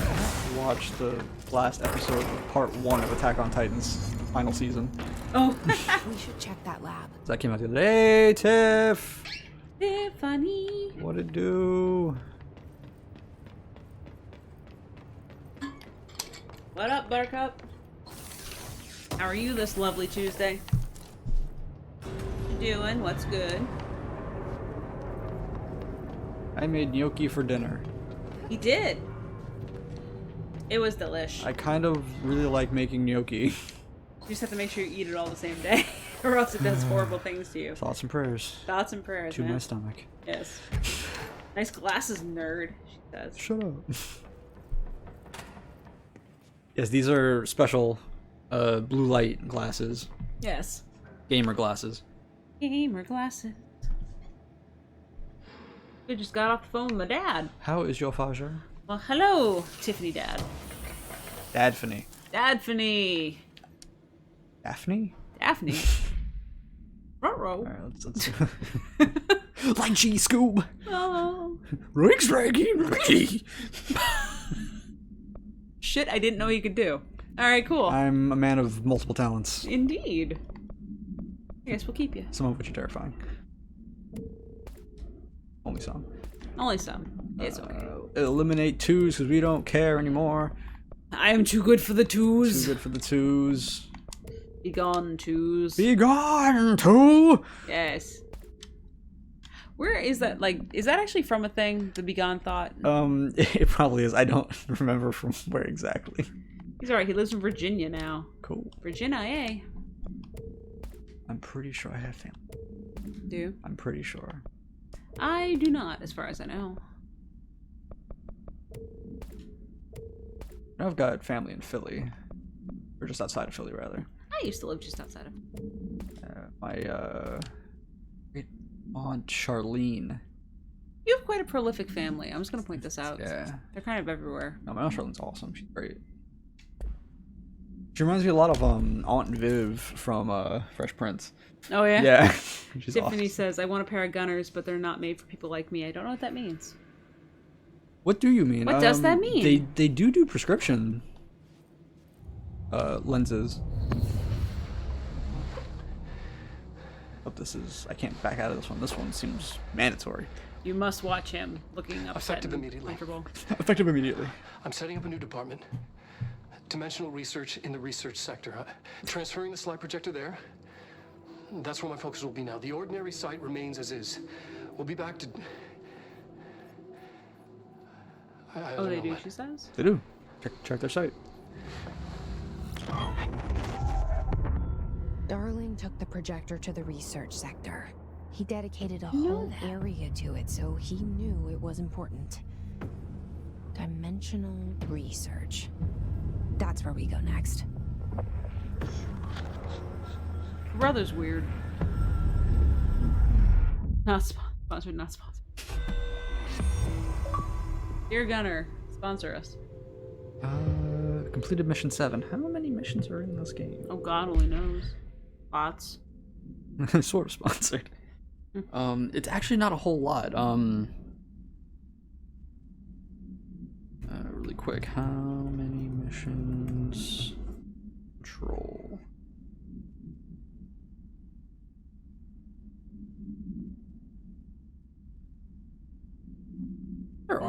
Watch the last episode of part 1 of Attack on Titan's final season. Oh. We should check that lab. So that came out the other day. Hey, Tiff! Tiffany. What'd it do? What up, Buttercup? How are you this lovely Tuesday? What you doing? What's good? I made gnocchi for dinner. He did. It was delish. I kind of really like making gnocchi. You just have to make sure you eat it all the same day, or else it does horrible things to you. Thoughts and prayers. Thoughts and prayers, To man. my stomach. Yes. Nice glasses, nerd. She says. Shut up. Yes, these are special blue light glasses. Yes. Gamer glasses. Gamer glasses. We just got off the phone with my dad. How is your father? Well, hello, Tiffany Dad. Dadphony. Dadphony. Daphne? Daphne. Ruh-roh. Alright, let's like G Scoob. Oh. Rick's Ricky. Shit, I didn't know you could do. Alright, cool. I'm a man of multiple talents. Indeed. I guess we'll keep you. Some of which are terrifying. Only some. Only some. It's okay. Eliminate twos because we don't care anymore. I am too good for the twos. Too good for the twos. Be gone, twos. Be gone, two! Yes. Where is that? Like, is that actually from a thing? The Begone Thought? It probably is. I don't remember from where exactly. He's alright. He lives in Virginia now. Cool. Virginia, eh? I'm pretty sure I have family. Do? I'm pretty sure. I do not, as far as I know. I've got family in Philly. Or just outside of Philly, rather. I used to live just outside of. My, great aunt Charlene. You have quite a prolific family. I'm just gonna point this out. Yeah. They're kind of everywhere. No, my aunt Charlene's awesome. She's great. She reminds me a lot of Aunt Viv from Fresh Prince. Oh yeah? Yeah. She's Tiffany awesome. says, I want a pair of gunners, but they're not made for people like me. I don't know what that means. What do you mean? What does that mean? They do prescription lenses. But this is, I can't back out of this one. This one seems mandatory. You must watch him looking upset Effective and immediately. comfortable. Effective immediately. I'm setting up a new department. Dimensional research in the research sector. Transferring the slide projector there. That's where my focus will be now. The ordinary site remains as is. We'll be back to... I Oh, don't they know, do, man. she says? They do. Check their site. Darling took the projector to the research sector. He dedicated a know whole that. area to it, so he knew it was important. Dimensional research. That's where we go next. Brother's weird. Not sponsored, not sponsored. Dear Gunner, sponsor us. Completed mission 7. How many missions are in this game? Oh God, only knows. Bots. Sort of sponsored. It's actually not a whole lot. Really quick, how many missions? Control. There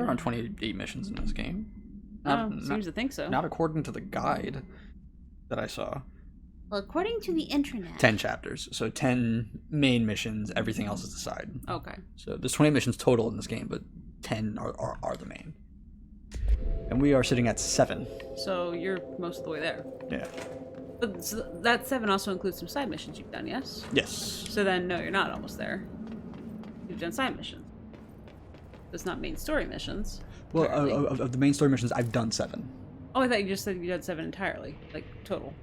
aren't 28 missions in this game. Seems to think so. Not according to the guide that I saw. Well, according to the internet. 10 chapters, so 10 main missions. Everything else is the side. Okay. So there's 20 missions total in this game, but 10 are the main. And we are sitting at 7. So you're most of the way there. Yeah. But that 7 also includes some side missions you've done, yes? Yes. So then, no, you're not almost there. You've done side missions. It's not main story missions. Well, of the main story missions, I've done 7. Oh, I thought you just said you done 7 entirely, like total.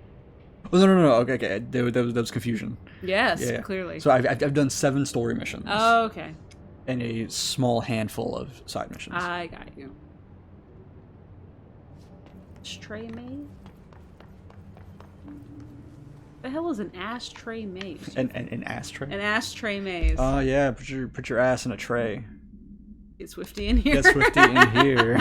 Oh, no. Okay. There was confusion. Yes, Yeah. Clearly. So I've done 7 story missions. Oh, okay. And a small handful of side missions. I got you. Ashtray maze? The hell is an ashtray maze? An ashtray? An ashtray maze. Oh yeah, put your ass in a tray. Get Swifty in here. Get Swifty in here.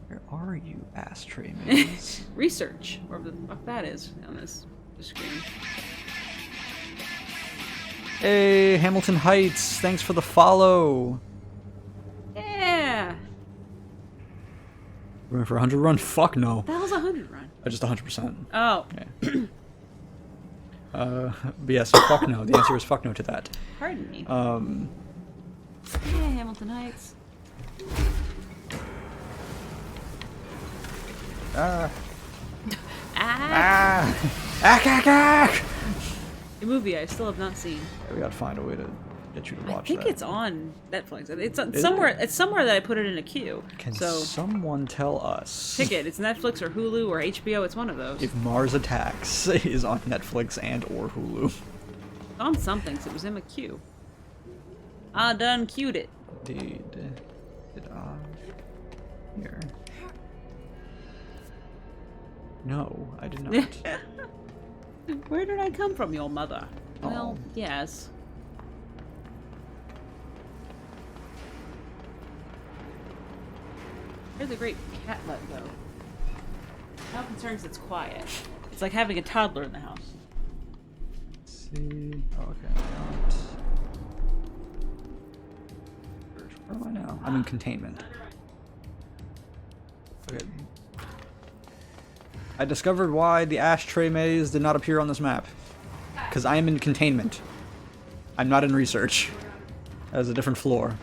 Where are you, ashtray maze? Research, wherever the fuck that is on this screen. Hey, Hamilton Heights, thanks for the follow. Yeah. We're in for 100 run? Fuck no. That was 100 run. Just 100%. Oh. Yeah. But yes, fuck no. The answer is fuck no to that. Pardon me. Yeah, Hamilton Heights. A movie I still have not seen. Yeah, we gotta find a way to get you to watch I think that. it's on Netflix. It's Is somewhere. it? It's somewhere that I put it in a queue. Can so someone tell us pick it. It's Netflix or Hulu or HBO. It's one of those. if Mars Attacks is on Netflix and or Hulu? It's on something. So it was in my queue. I done queued it. Did I? Here. No, I did not. Where did I come from, your mother? Oh. Well, yes. Where's the great cat butt go? How concerns it's quiet. It's like having a toddler in the house. Let's see. Oh, okay, not. Where am I now? I'm in containment. Okay. I discovered why the ashtray maze did not appear on this map. Because I am in containment. I'm not in research. That is a different floor.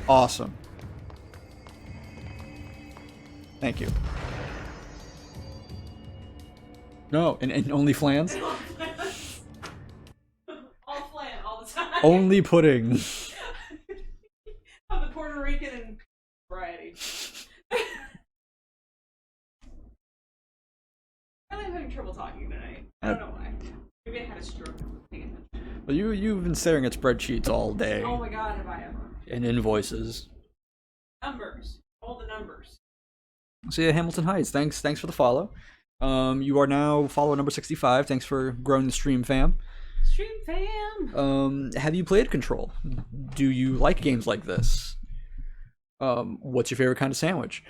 Awesome. Thank you. No, and only flans? All flan, all the time. Only pudding. I'm the Puerto Rican and variety. I'm having trouble talking tonight. I don't know why. Maybe I had a stroke. Paying attention. Well, you've been staring at spreadsheets all day. Oh my god, have I ever. And invoices. Numbers. All the numbers. So yeah, Hamilton Heights, thanks for the follow. You are now follower number 65. Thanks for growing the stream, fam. Stream fam! Have you played Control? Do you like games like this? What's your favorite kind of sandwich?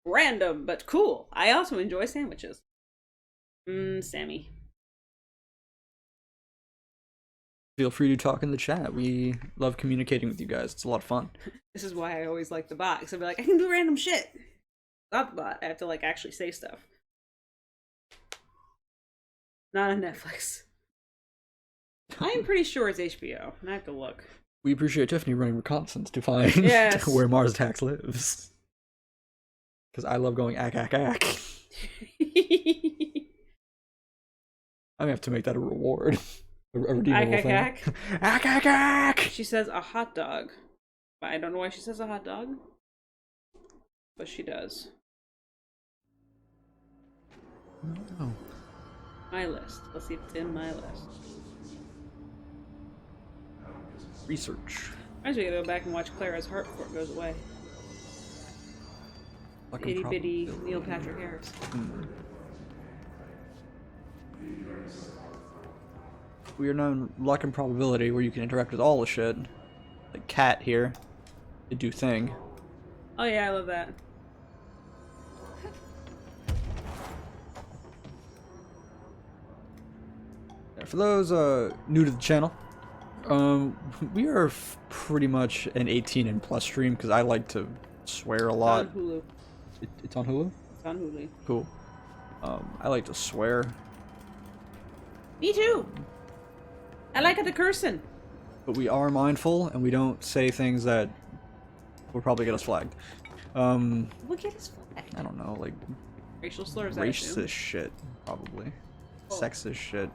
Random, but cool. I also enjoy sandwiches. Sammy. Feel free to talk in the chat. We love communicating with you guys. It's a lot of fun. This is why I always like the bot. Because I'll be like, I can do random shit. Not the bot. I have to, like, actually say stuff. Not on Netflix. I'm pretty sure it's HBO. I have to look. We appreciate Tiffany running reconnaissance to find Yes. where Mars Attacks lives. Because I love going ack. I have to make that a reward. A redeemable thing. Ack. She says a hot dog. But I don't know why she says a hot dog. But she does. Oh. My list. Let's see if it's in my list. Research. I was gonna go back and watch Clara's heart before it goes away. Fucking Itty bitty probability. Neil Patrick Harris. We are known luck and probability where you can interact with all the shit. Like cat here. They do thing. Oh yeah, I love that. Yeah, for those new to the channel, we are pretty much an 18 and plus stream because I like to swear a It's lot. on Hulu. It's on Hulu? It's on Hulu. Cool. I like to swear, Me too. I like the cursing. but we are mindful and we don't say things that will probably get us flagged. What get us flagged? I don't know, like Racial slurs. I racist assume. shit, probably. Oh. Sexist shit.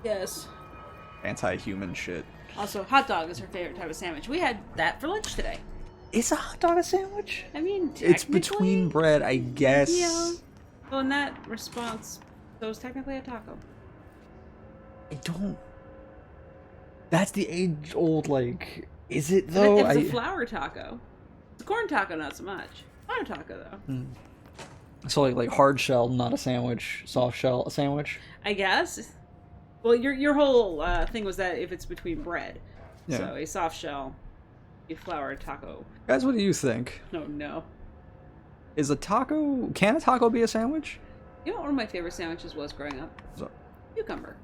Yes. Anti-human shit. Also, hot dog is her favorite type of sandwich. We had that for lunch today. Is a hot dog a sandwich? I mean, It's between technically, bread, I guess. Yeah. Well, in that response, so it's technically a taco. I don't. That's the age-old, like. Is it But though? if it's a flour taco. It's a corn taco, not so much. Flour taco, though. So like hard shell, not a sandwich. Soft shell, a sandwich. I guess. Well, your whole thing was that if it's between bread. Yeah. So a soft shell, a flour taco. Guys, what do you think? Oh, no. Is a taco? Can a taco be a sandwich? You know what one of my favorite sandwiches was growing up? So, Cucumber.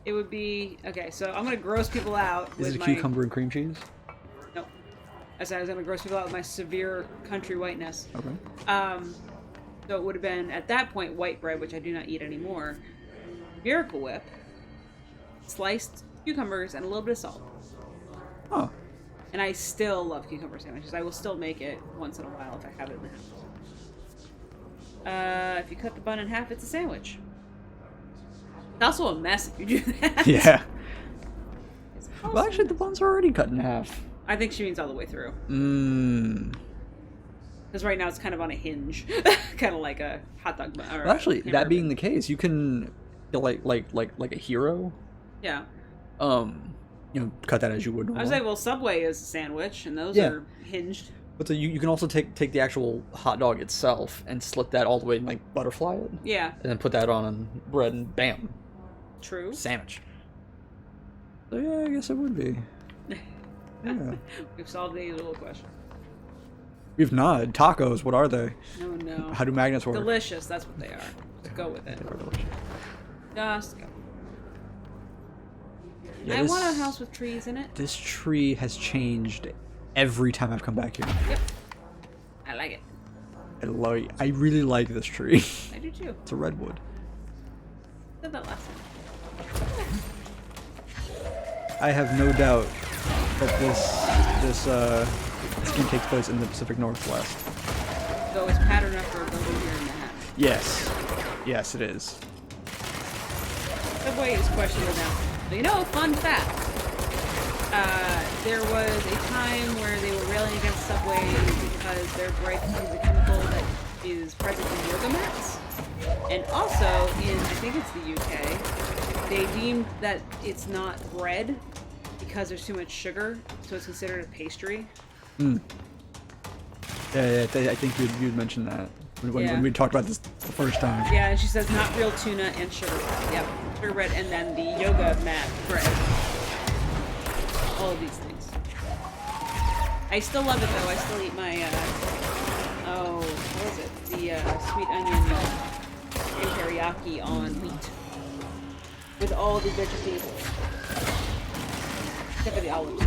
It would be... Okay, so I'm going to gross people out is with it a my... cucumber and cream cheese? No. As I was going to gross people out with my severe country whiteness. Okay. So it would have been, at that point, white bread, which I do not eat anymore. Miracle Whip. Sliced cucumbers and a little bit of salt. Oh. And I still love cucumber sandwiches. I will still make it once in a while if I have it in the house. If you cut the bun in half, it's a sandwich. It's also a mess if you do that. Yeah. It's Well, also- actually, the buns are already cut in half. I think she means all the way through. Mmm. Because right now it's kind of on a hinge. Kind of like a hot dog bun. Or Well, actually, hamburger that being bun. the case, you can like a hero. Yeah. Cut that as you would I was normally. like, well, Subway is a sandwich, and those Yeah. are hinged. But so you can also take the actual hot dog itself and slit that all the way and like butterfly it, Yeah, and then put that on bread and bam, true. sandwich. So yeah, I guess it would be. Yeah. We've solved the little question. We've not. Tacos, what are they? No, no. How do magnets work? Delicious, that's what they are. Just go with it. They are delicious. Just go. Yeah, I this- want a house with trees in it. This tree has changed every time I've come back here. Yep. I like it. I really like this tree. I do too. It's a redwood. Said that last time. I have no doubt that this game takes place in the Pacific Northwest. So is pattern after a building here in Manhattan. Yes. Yes, it is. Subway is questionable now. But you know, fun fact. There was a time where they were railing against Subway because their bread contains a chemical that is present in yoga mats. And also, in, I think it's the UK, they deemed that it's not bread because there's too much sugar, so it's considered a pastry. Yeah, I think you'd mentioned that when Yeah. we talked about this the first time. Yeah, and she says not real tuna and sugar bread. Yep, sugar bread and then the yoga mat bread. All of these things. I still love it though. I still eat my, what was it? The sweet onion and teriyaki on wheat. With all the vegetables. Except for the olives.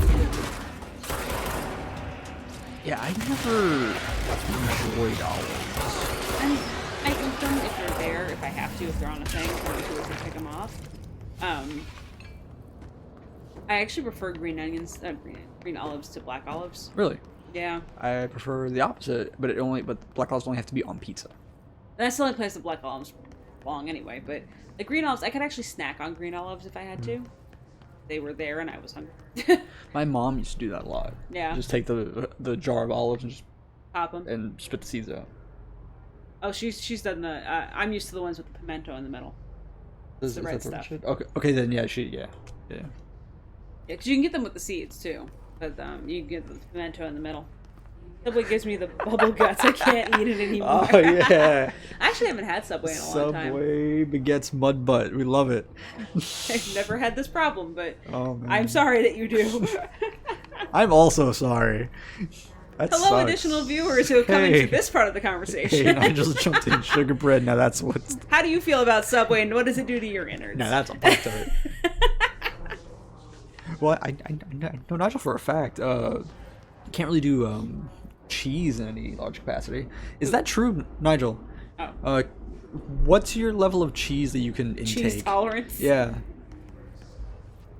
Yeah, I never enjoyed olives. I eat them if they're there, if I have to, if they're on a thing, if I'm going to pick them off. I actually prefer green onions, green olives to black olives. Really, Yeah. I prefer the opposite, but black olives only have to be on pizza. That's the only place the black olives belong anyway, but the green olives, I could actually snack on green olives if I had to. They were there and I was hungry. My mom used to do that a lot. Yeah. Just take the jar of olives and just Pop them. and spit the seeds out. Oh, she's done the. I'm used to the ones with the pimento in the middle. Is the that red the right stuff. shit? Okay, then yeah. Yeah, because you can get them with the seeds too, but you can get the pimento in the middle. Subway gives me the bubble guts. I can't eat it anymore. Oh yeah. I actually haven't had Subway in a long time. Subway begets mud butt. We love it. I've never had this problem, but Oh man. I'm sorry that you do. I'm also sorry. That Hello, sucks. additional viewers who have come Hey. into this part of the Hey, conversation. I just jumped in sugar bread. Now that's what's. How do you feel about Subway, and what does it do to your innards? Now that's a pop tart. Well, I know Nigel for a fact. Can't really do cheese in any large capacity. Is that true, Nigel? Oh. What's your level of cheese that you can intake? Cheese tolerance? Yeah.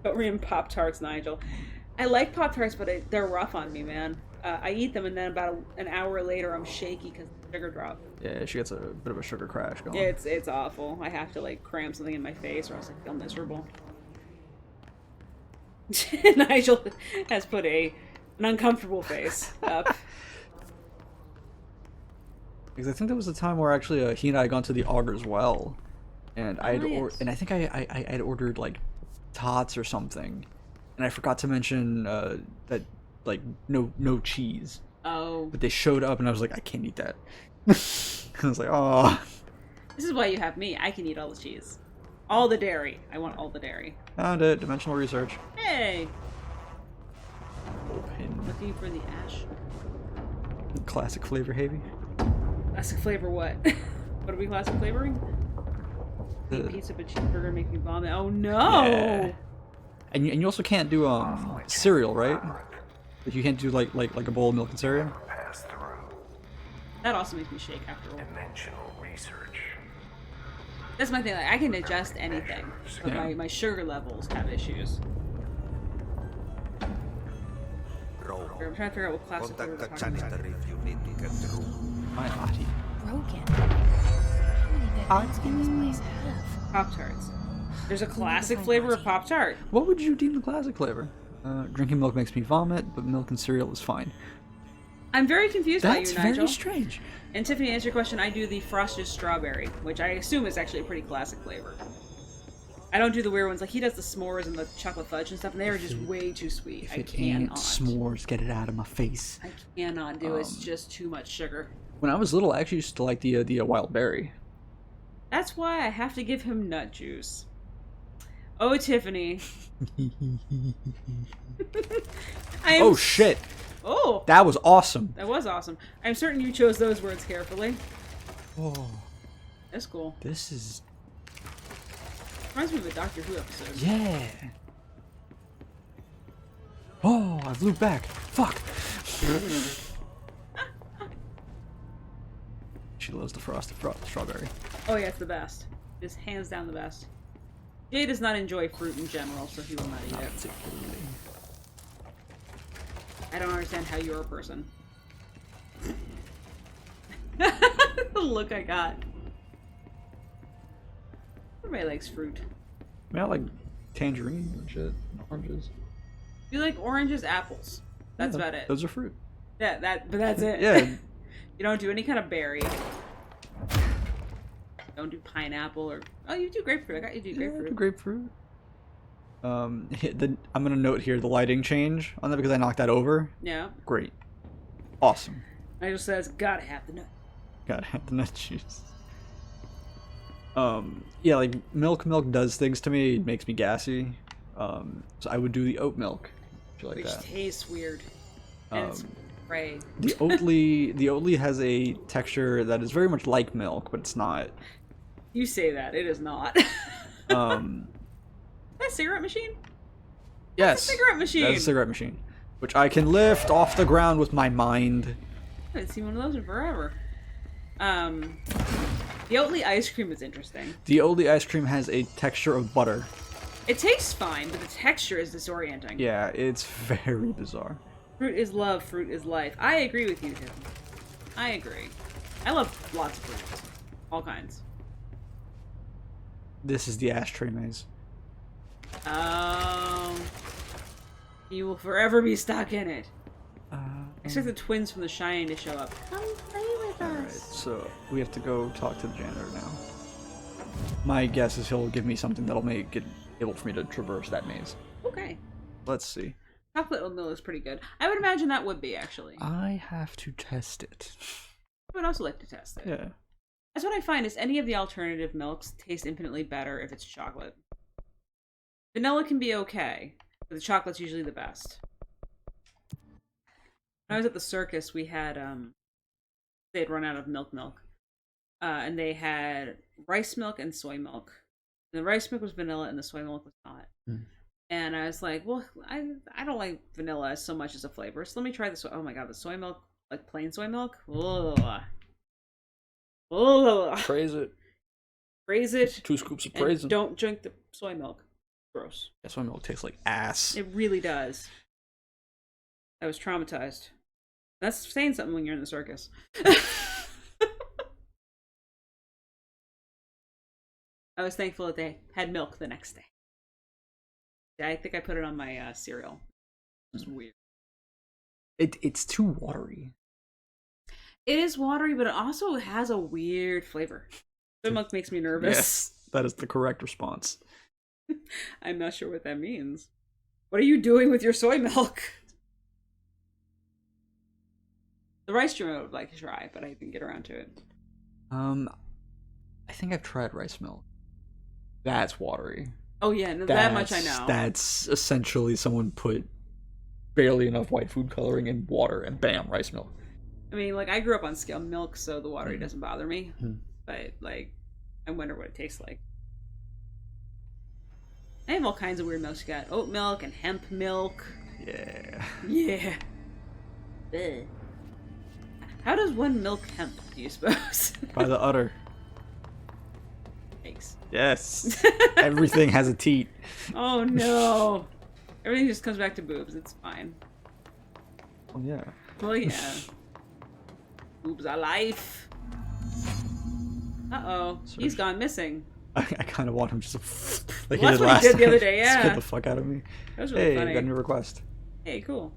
But we're in Pop-Tarts, Nigel. I like Pop-Tarts, but they're rough on me, man. I eat them, and then about an hour later, I'm shaky because the sugar drop. Yeah, she gets a bit of a sugar crash going. It's awful. I have to, like, cram something in my face, or else I feel miserable. Nigel has put an uncomfortable face up. Because I think there was a time where actually he and I had gone to the Augur's Well, and yes. and I think I had ordered like tots or something, and I forgot to mention that like no cheese. Oh. But they showed up, and I was like, I can't eat that. I was like, oh. This is why you have me. I can eat all the cheese. All the dairy. I want all the dairy. Found it. Dimensional research. Hey! Pin. Looking for the ash. Classic flavor, Havy. Classic flavor what? What are we classic flavoring? The- Pizza but cheeseburger make me vomit. Oh no! Yeah. And you also can't do cereal, right? Like you can't do like a bowl of milk and cereal. Pass through That also makes me shake after all. dimensional research. That's my thing. Like, I can digest anything, but Yeah. my sugar levels have issues. Roll. I'm trying to figure out what classic flavor Contact we're the talking about. janitor if you need to get through. My Ahti. Broken. How many dead ends can this place have? Pop-Tarts. There's a classic find flavor of Ahti. Pop-Tart. What would you deem the classic flavor? Drinking milk makes me vomit, but milk and cereal is fine. I'm very confused by That's you, Nigel. very strange. And Tiffany, to answer your question, I do the frosted strawberry, which I assume is actually a pretty classic flavor. I don't do the weird ones. Like, he does the s'mores and the chocolate fudge and stuff, and they are just way too sweet. If I it ain't cannot. s'mores, get it out of my face. I cannot do it. It's just too much sugar. When I was little, I actually used to like the wild berry. That's why I have to give him nut juice. Oh, Tiffany. I am Oh shit! Oh, That was awesome. that was awesome. I'm certain you chose those words carefully. Oh, That's cool. this is Reminds me of a Doctor Who episode. yeah. Oh, I flew back. Fuck. She loves the frosted strawberry. Oh yeah, it's the best. It's hands down the best. Jay does not enjoy fruit in general, so he will not eat it. Particularly. I don't understand how you're a person. The look I got. Everybody likes fruit. I mean, I like tangerine and shit, and oranges. You like oranges, apples. That's Yeah, about it. Those are fruit. Yeah, but that's it. Yeah. You don't do any kind of berry. Don't do pineapple or you do grapefruit. I got you do grapefruit. Grapefruit. I'm gonna note here the lighting change on that because I knocked that over. Yeah. Great. Awesome. Nigel says, gotta have the nut. Gotta have the nut juice. Yeah, like milk does things to me. It makes me gassy. So I would do the oat milk. If you like Which that. tastes weird. And it's gray. The Oatly has a texture that is very much like milk, but it's not. You say that. It is not. That cigarette machine? Yes. cigarette machine. That's a cigarette machine, which I can lift off the ground with my mind. I haven't seen one of those in forever. The Oatly ice cream is interesting. The Oatly ice cream has a texture of butter. It tastes fine, but the texture is disorienting. Yeah, it's very bizarre. Fruit is love, fruit is life. I agree with you, Tim. I agree. I love lots of fruits. All kinds. This is the ashtray maze. You will forever be stuck in it. Uh, I expect the twins from The Shining to show up. Come play with us. so we have to go talk to the janitor now. My guess is he'll give me something that'll make it able for me to traverse that maze. Okay. Let's see. Chocolate oatmeal is pretty good. I would imagine that would be, actually. I have to test it. I would also like to test it. Yeah. That's what I find is any of the alternative milks taste infinitely better if it's chocolate. Vanilla can be okay, but the chocolate's usually the best. When I was at the circus, we had, they had run out of milk. And they had rice milk and soy milk. The rice milk was vanilla and the soy milk was not. Mm. And I was like, well, I don't like vanilla so much as a flavor, so let me try the soy. Oh my god, the soy milk, like plain soy milk? Ugh. Ugh. Praise it. Praise it. 2 scoops of And praise. don't drink the soy milk. Gross. Yeah, soy milk tastes like ass. It really does. I was traumatized. That's saying something when you're in the circus. I was thankful that they had milk the next day. I think I put it on my cereal. It's weird. It's too watery. It is watery, but it also has a weird flavor. Soy milk makes me nervous. Yes, that is the correct response. I'm not sure what that means. What are you doing with your soy milk? The rice stream I would like to try, but I didn't get around to it. I think I've tried rice milk. That's watery. Oh yeah, no, that much I know. That's essentially someone put barely enough white food coloring in water and bam, rice milk. I mean, like, I grew up on skim milk, so the watery doesn't bother me. Mm. But, like, I wonder what it tastes like. I have all kinds of weird milks. You got oat milk and hemp milk. Yeah. Yeah. Ugh. How does one milk hemp, do you suppose? By the udder. Thanks. Yes. Everything has a teat. Oh no. Everything just comes back to boobs. It's fine. Oh yeah. Well, yeah. Boobs are life. Uh-oh. He's gone missing. I kind of want him just to like Well, he did that's what he last did the time. other day, yeah. Scared the fuck out of me. That was really Hey, funny. got a new request. Hey, cool.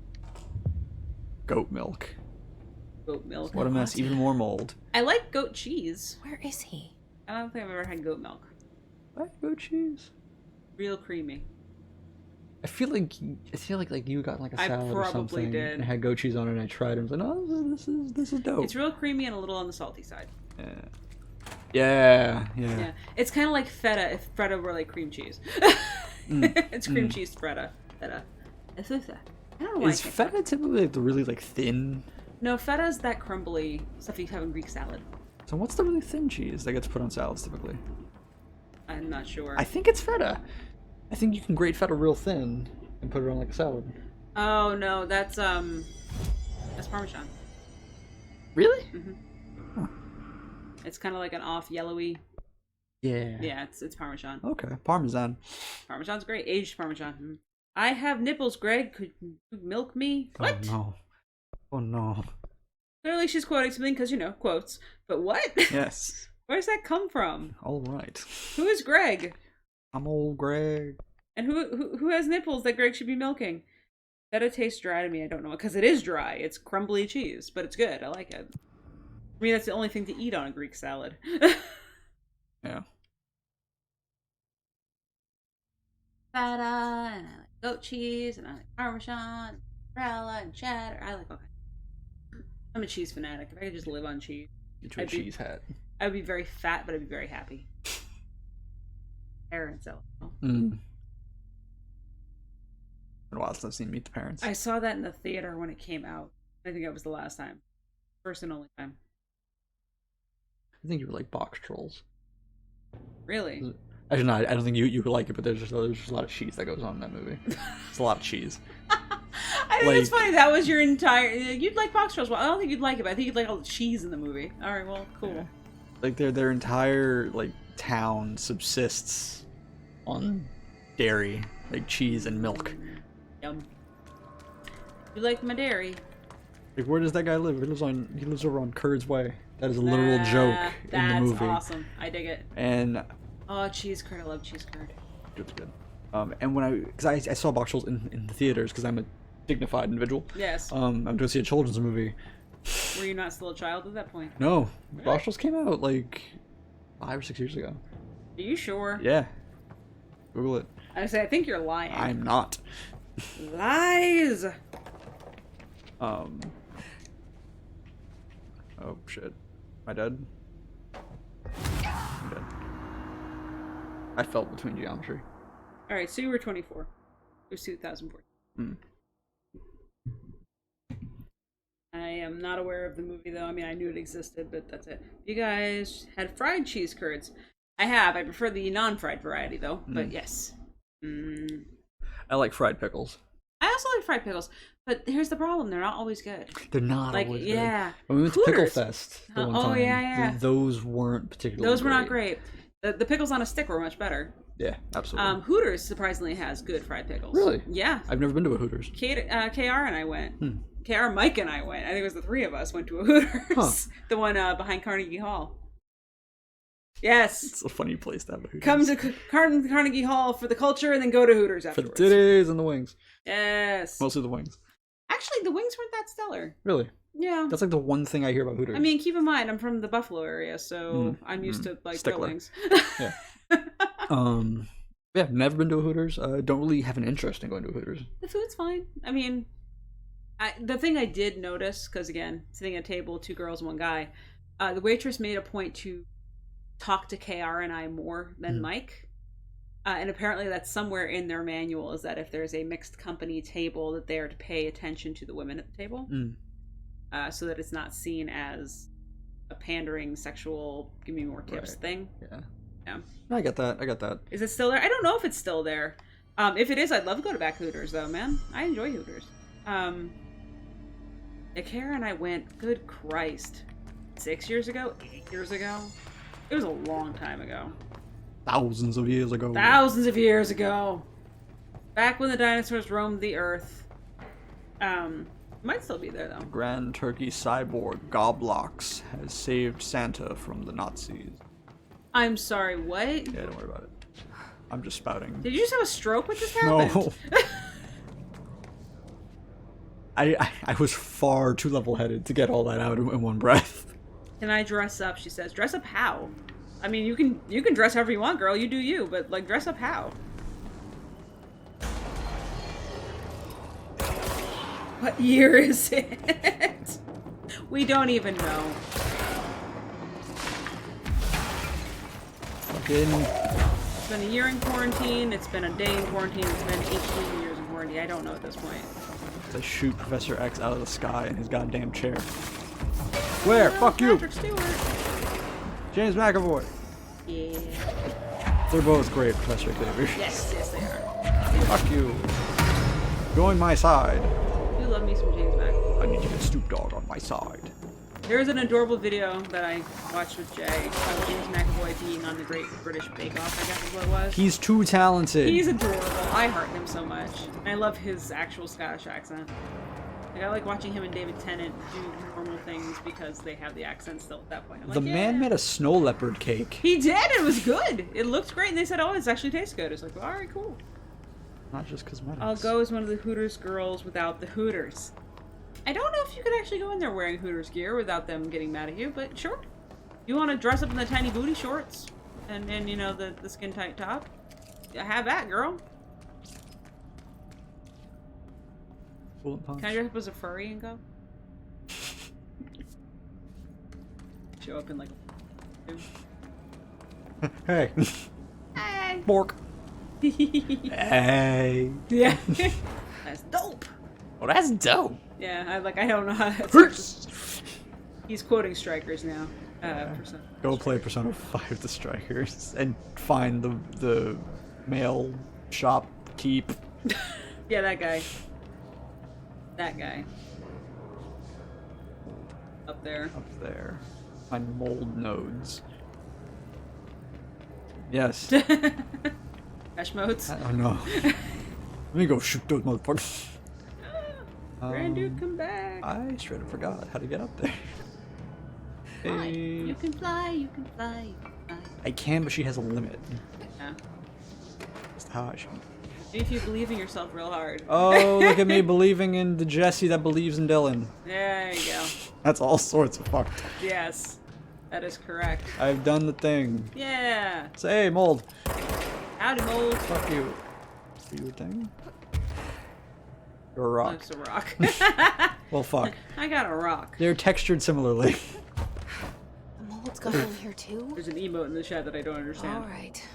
Goat milk. Goat milk. What a mess. Even more mold. I like goat cheese. Where is he? I don't think I've ever had goat milk. What? Goat cheese? Real creamy. I feel like you got like a I salad or probably something did. and had goat cheese on it, and I tried it. I was like, oh, this is dope. It's real creamy and a little on the salty side. Yeah. Yeah. It's kind of like feta if feta were like cream cheese. It's cream cheese feta. Feta. I don't know why. Is feta typically like the really like thin? No, feta's that crumbly stuff you have in Greek salad. So what's the really thin cheese that gets put on salads typically? I'm not sure. I think it's feta. I think you can grate feta real thin and put it on like a salad. Oh no, that's Parmesan. Really? It's kind of like an off yellowy. Yeah. Yeah, it's Parmesan. Okay, Parmesan. Parmesan's great. Aged Parmesan. I have nipples, Greg. Could you milk me? What? Oh no. Oh no. Clearly she's quoting something because, quotes. But what? Yes. Where does that come from? All right. Who is Greg? I'm old Greg. And who has nipples that Greg should be milking? Feta tastes dry to me. I don't know. Because it is dry. It's crumbly cheese. But it's good. I like it. I mean, that's the only thing to eat on a Greek salad. Yeah. Feta, and I like goat cheese, and I like Parmesan, mozzarella, and cheddar. I like all kinds. I'm a cheese fanatic. If I could just live on cheese, Get you a cheese hat. I would be very fat, but I'd be very happy. Parents, Mm. Been a while since I've seen Meet the Parents. I saw that in the theater when it came out. I think that was the last time. First and only time. I think you were like box trolls. Really? Actually, no, I don't think you would like it, but there's just a lot of cheese that goes on in that movie. It's a lot of cheese. I think it's funny. That was your entire. You'd like box trolls. Well, I don't think you'd like it, but I think you'd like all the cheese in the movie. All right, well, cool. Yeah. Like their entire like town subsists on dairy, like cheese and milk. Yum. You like my dairy? Like where does that guy live? He lives over on Curds Way. That is a literal joke in the movie. That's awesome. I dig it. And Oh, cheese curd. I love cheese curd. it's good. And because I saw box trolls in the theaters because I'm a dignified individual. Yes. I'm going to see a children's movie, Were you not still a child at that point? No, Boschels came out like 5 or 6 years ago. Are you sure? Yeah. Google it. I say I think you're lying. I'm not. Lies. Oh shit. Am I dead? I'm dead. I fell between geometry. All right, so you were 24. It was 2014. Hmm. I am not aware of the movie though. I mean, I knew it existed, but that's it. You guys had fried cheese curds. I have. I prefer the non-fried variety though. But yes. I like fried pickles. I also like fried pickles, but here's the problem: they're not always good. They're not Like, always yeah. good. When we went to Pickle Hooters. Fest the one Oh, time, yeah. those weren't particularly Those were not great. The pickles on a stick were much better. Yeah, absolutely. Hooters surprisingly has good fried pickles. Really? Yeah. I've never been to a Hooters. KR and I went. KR, Mike, and I went. I think it was the three of us went to a Hooters. Huh. The one behind Carnegie Hall. Yes. It's a funny place to have a Hooters. Come to Carnegie Hall for the culture and then go to Hooters for the afterwards. titties and the wings. Yes. Mostly the wings. Actually, the wings weren't that stellar. Really? Yeah. That's like the one thing I hear about Hooters. I mean, keep in mind, I'm from the Buffalo area, so I'm used to like Stickler. wings. Yeah. Yeah, never been to a Hooters. Don't really have an interest in going to a Hooters. The food's fine. I mean, the thing I did notice, because again, sitting at a table, 2 girls, 1 guy, the waitress made a point to talk to KR and I more than Mike. And apparently that's somewhere in their manual, is that if there's a mixed company table, that they are to pay attention to the women at the table. So that it's not seen as a pandering, sexual, give me more tips thing. Yeah. Yeah. I get that. I get that. Is it still there? I don't know if it's still there. If it is, I'd love to go to back Hooters, though, man. I enjoy Hooters. Kara and I went, good Christ, 6 years ago? 8 years ago? It was a long time ago. Thousands of years ago. Thousands of years ago. Back when the dinosaurs roamed the earth. Might still be there, though. Grand Turkey cyborg Goblox has saved Santa from the Nazis. I'm sorry, what? Yeah, don't worry about it. I'm just spouting. Did you just have a stroke? What just happened? No. I was far too level-headed to get all that out in one breath. Can I dress up? She says. Dress up how? I mean, you can dress however you want, girl. You do you, but like, dress up how? What year is it? We don't even know. Fucking. It's been a year in quarantine. It's been a day in quarantine. It's been 18 years in quarantine. I don't know at this point. They shoot Professor X out of the sky in his goddamn chair. Where? Fuck you! Patrick Stewart. James McAvoy. Yeah. They're both great, Professor Xavier. Yes, they are. Fuck you. Join my side. You love me some James McAvoy. I need to get Snoop Dogg on my side. There's an adorable video that I watched with Jay of James McAvoy being on the Great British Bake Off, I guess is what it was. He's too talented. He's adorable. I heart him so much. And I love his actual Scottish accent. Like, I like watching him and David Tennant do normal things because they have the accent still at that point. I'm like, The man made a snow leopard cake. He did! It was good! It looked great, and they said, oh, it actually tastes good. It's like, well, alright, cool. Not just cosmetics. I'll go as one of the Hooters girls without the Hooters. I don't know if you could actually go in there wearing Hooters gear without them getting mad at you, but sure. You want to dress up in the tiny booty shorts and you know, the skin tight top? Yeah, have that, girl. Bullet punch. Can I dress up as a furry and go? Show up in like a... Hey. Hey! Bork. Hey. Yeah. That's dope. Well, that's dope. Yeah, I don't know how that's... He's quoting Strikers now. Persona. Go play Persona 5 the Strikers and find the male shop keep. Yeah, that guy. That guy. Up there. Up there. Find mold nodes. Yes. Mesh modes. I don't know. Let me go shoot those motherfuckers. Grand Duke, come back. I straight up forgot how to get up there. Fly. Hey. You can fly, you can fly, you can fly. I can, but she has a limit. Yeah. That's how I should. Maybe if you believe in yourself real hard. Oh, look at me believing in the Jesse that believes in Dylan. There you go. That's all sorts of fucked. Yes, that is correct. I've done the thing. Yeah. Say, mold. Howdy, mold. Fuck you. Are you a thing? You're a Oh, rock. it's a rock. Well, fuck. I got a rock. They're textured similarly. The mold's going in here too? There's an emote in the chat that I don't understand. Alright.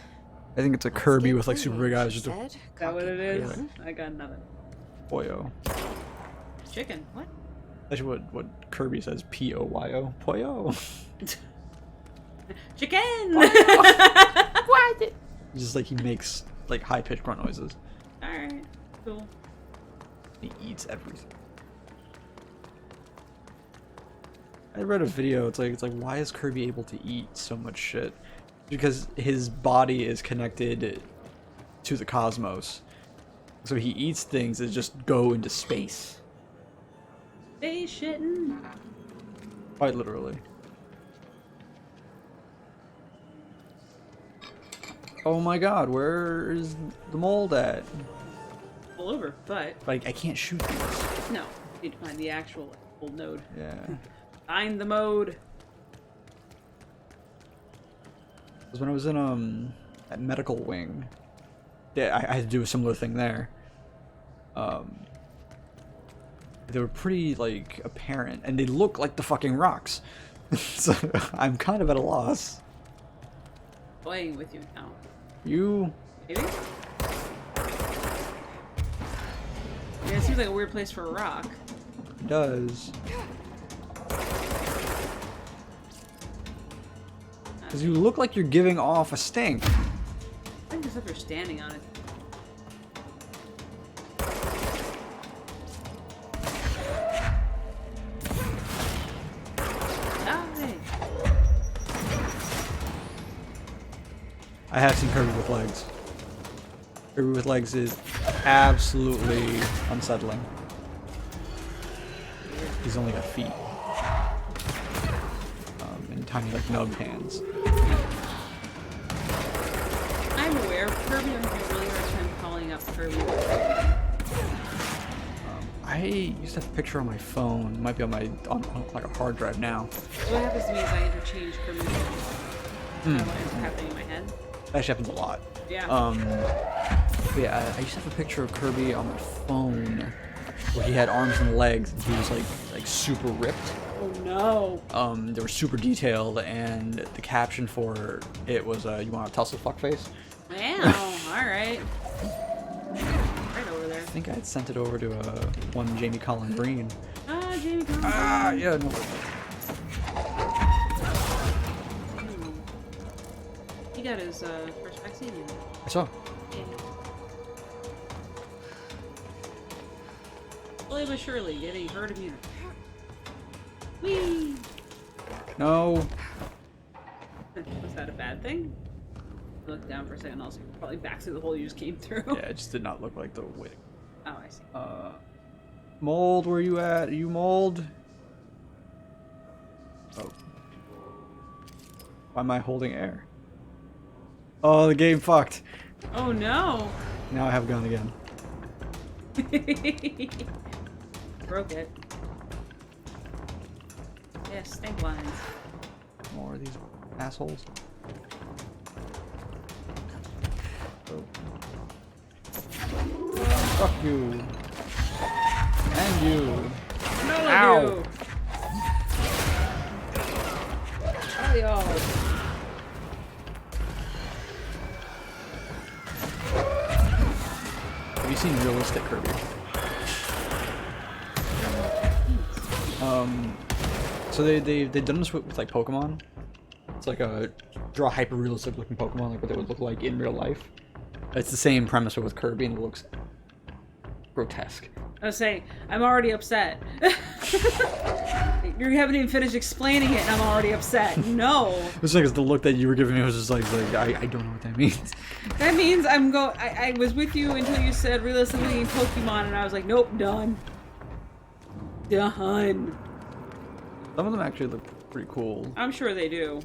I think it's a Kirby with like super big eyes. Just a Is that what it is? I got nothing. poyo. Chicken. What? Actually, what Kirby says, P-O-Y-O. Poyo. Chicken! What? It's just like he makes like high pitched grunt noises. Alright, cool. He eats everything. I read a video. It's like why is Kirby able to eat so much shit? Because his body is connected to the cosmos, so he eats things that just go into space. Space shitting. Quite literally. Oh my god, where is the mold at? All over, but Like, I can't shoot these. no. You need to find the actual old node. Yeah. Find the mode. Because when I was in at medical wing, yeah, I had to do a similar thing there. They were pretty like apparent, and they look like the fucking rocks. So I'm kind of at a loss. Playing with you now. You Maybe? Yeah, it seems like a weird place for a rock. does. Because you look like you're giving off a stink. I think it's if you're standing on it. Die! I have seen Kirby with legs. Kirby with legs is absolutely unsettling. He's only got feet. And tiny, like, nubbed hands. I'm aware of Kirby. I'm having a really hard time calling up Kirby. I used to have a picture on my phone. It might be on my on like a hard drive now. What happens to me is I interchange Kirby with what is happening in my head. That actually happens a lot. Yeah. But yeah, I used to have a picture of Kirby on my phone where he had arms and legs, and he was like super ripped. Oh no. They were super detailed, and the caption for it was, "You want to tussle fuckface?" Wow. Alright. Right over there. I think I had sent it over to one Jamie Collin Green. Ah, Jamie Collins. Ah, yeah, no. He got his first vaccine. I saw. Yeah. Slowly but surely getting herd immunity. Whee! No. Was that a bad thing? I looked down for a second, also probably back through the hole you just came through. Yeah, it just did not look like the way. Oh, I see. Mold, where you at? Are you mold? Oh. Why am I holding air? Oh, the game fucked. Oh no! Now I have a gun again. Broke it. Yes, stink lines. More of these assholes. Oh. Fuck you. And you. No, Ow. you! Oh, y'all. Have you seen realistic Kirby? So they've done this with like Pokemon. It's like a draw hyper realistic looking Pokemon, like what they would look like in real life. It's the same premise but with Kirby, and it looks grotesque. I was saying, I'm already upset. You haven't even finished explaining it, and I'm already upset. No. It's like the look that you were giving me was just like I don't know what that means. That means I was with you until you said realistically in Pokemon, and I was like, nope, done. Done. Some of them actually look pretty cool. I'm sure they do.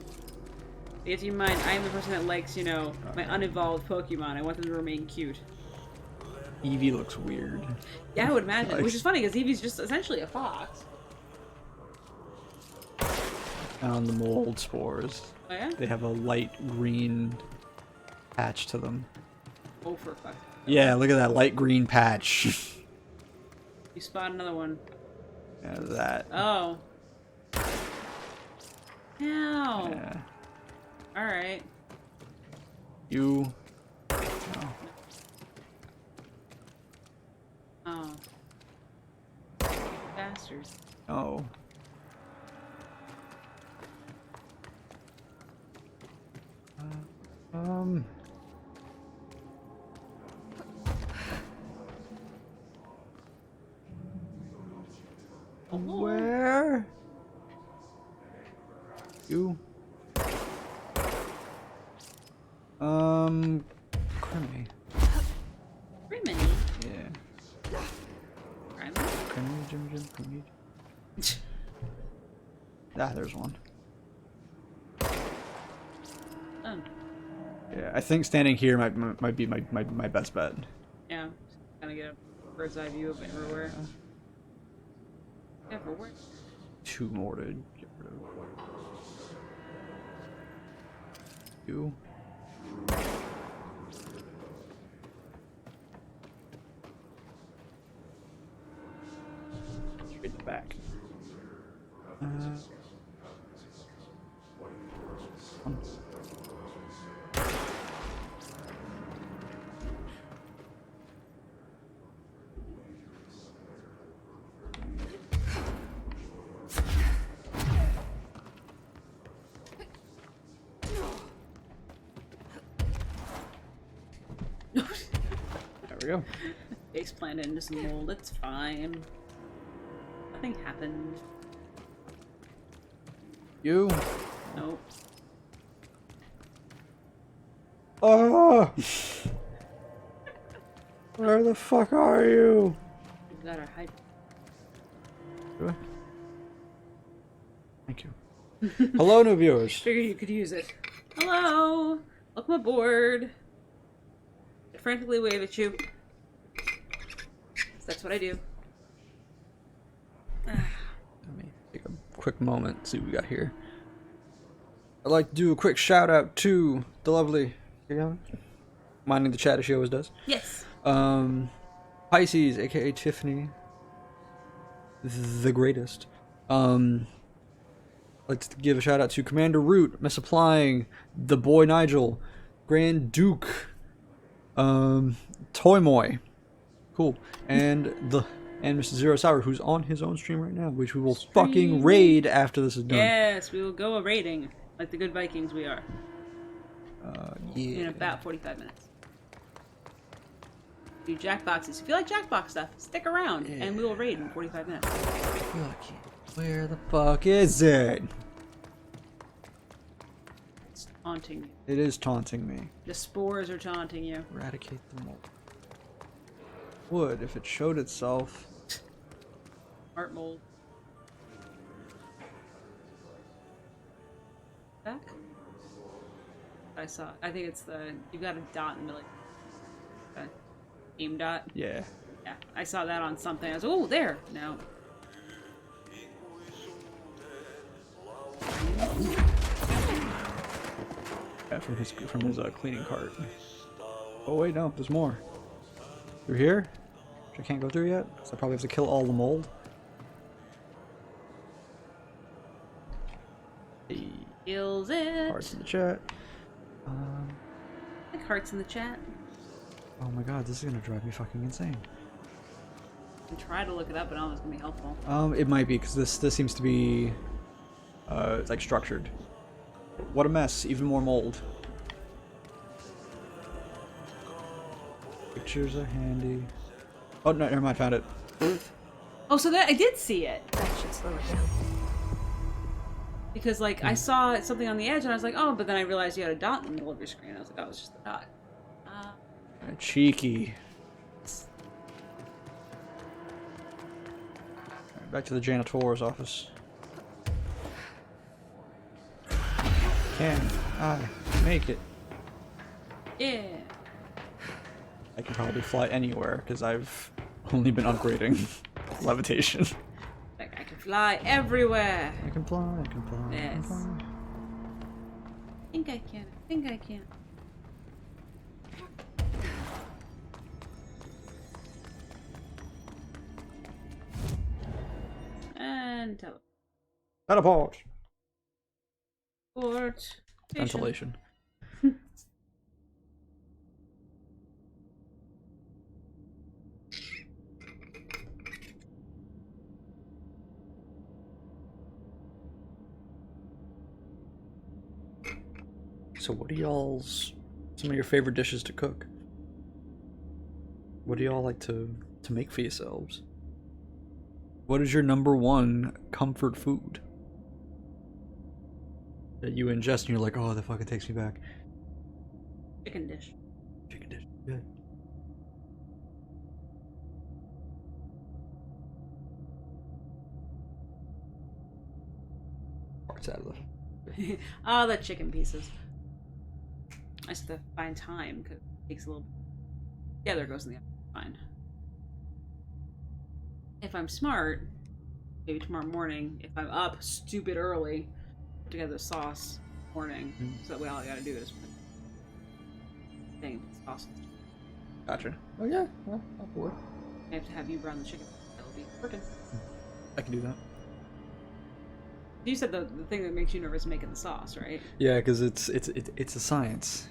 But keep in mind, I am the person that likes, you know, my unevolved Pokemon. I want them to remain cute. Eevee looks weird. Yeah, I would imagine. Like- Which is funny, because Eevee's just essentially a fox. found the mold spores. Oh yeah? They have a light green patch to them. Oh, for fuck. Yeah, look at that light green patch. You spot another one. Yeah, that. Oh. Ow. Yeah. Alright. You. Oh. Oh. Bastards. Oh. Um. Where? You. Crimmy. Criminy? Yeah. Criminy? Crimmy, Jim, Crimmy. Ah, there's one. Oh. Yeah, I think standing here might be my best bet. Yeah. Kind of get a bird's eye view of everywhere. Everywhere. 2 more to get rid of. You. Straight in the back. There we go. Face planted into some mold. It's fine. Nothing happened. You. Nope. Oh! Where the fuck are you? We got our hide. Do I? Thank you. Hello, new viewers. Figured you could use it. Hello! Welcome aboard. I frantically wave at you. That's what I do. Let me take a quick moment, see what we got here. I'd like to do a quick shout out to the lovely, minding the chat as she always does. Yes. Pisces, aka Tiffany, the greatest. Let's give a shout out to Commander Root, Misapplying, the boy Nigel, Grand Duke, Toy Moy, cool, and Mr. Zero Sour, who's on his own stream right now, which we will fucking raid after this is done. Yes, we will go a raiding like the good Vikings we are. Yeah. In about 45 minutes. Do Jackboxes. If you like Jackbox stuff, stick around and we will raid in 45 minutes. Where the fuck is it? It's taunting you. It is taunting me. The spores are taunting you. Eradicate them all. Would if it showed itself. Art mold. Back? I saw. I think it's the. You got a dot in the middle. Aim dot. Yeah. Yeah, I saw that on something. I was, oh, there. No. Yeah, from his cleaning cart. Oh wait, no, there's more. Through here? Which I can't go through yet, so I probably have to kill all the mold. Hey, Kills it. hearts in the chat. Like hearts in the chat. Oh my god, this is gonna drive me fucking insane. I try to look it up, but I don't know if it's gonna be helpful. It might be because this seems to be it's like structured. What a mess! Even more mold. Pictures are handy. Oh no, never mind. Found it. Oh, so that I did see it That should slow it down. because like I saw something on the edge and I was like, oh, but then I realized you had a dot in the middle of your screen. I was like, oh, it's just a dot. Cheeky. Alright, back to the janitor's office. Can I make it? Yeah. I can probably fly anywhere because I've only been upgrading levitation. Like I can Fly everywhere. I can fly, I can fly. I can Yes. fly. I think I can. I think I can. And Teleport. teleport. Ventilation. So what are y'all's some of your favorite dishes to cook? What do y'all like to make for yourselves? What is your number one comfort food that you ingest and you're like, oh, that fucking takes me back? Chicken dish. Chicken dish. Good. Parts out of the. Ah, the chicken pieces. I just have to find time because it takes a little. Yeah, there goes in the oven. Fine. If I'm smart, maybe tomorrow morning. If I'm up stupid early, put together the sauce morning. So that way all I gotta do is put thing sauce. Gotcha. Oh yeah, well, I'll pour. I have to have you brown the chicken. That'll be working. I can do that. You said the thing that makes you nervous is making the sauce, right? Yeah, because it's a science.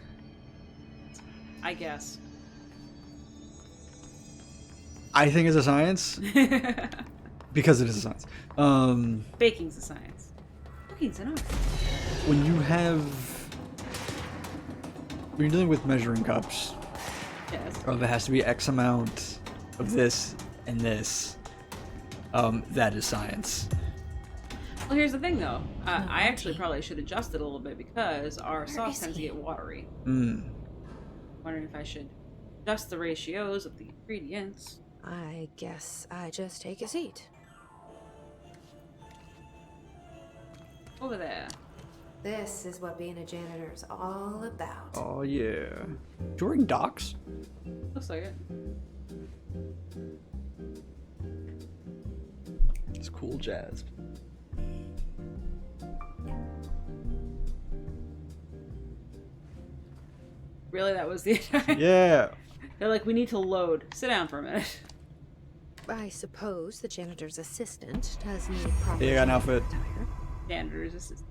I guess. I think it's a science because it is a science. Baking's a science. Cooking's an art. When you're dealing with measuring cups, Yes. there has to be X amount of this and this. That is science. Well, here's the thing, though. I actually probably should adjust it a little bit because our sauce is tends to he? get watery. Mm. Wondering if I should adjust the ratios of the ingredients. I guess I just take a seat. Over there. This is what being a janitor is all about. Oh yeah. During docks? Looks like it. It's cool jazz. Really, that was the. Yeah. They're like, we need to load. Sit down for a minute. I suppose the janitor's assistant does need proper Yeah, I got an outfit. attire. Janitor's assistant.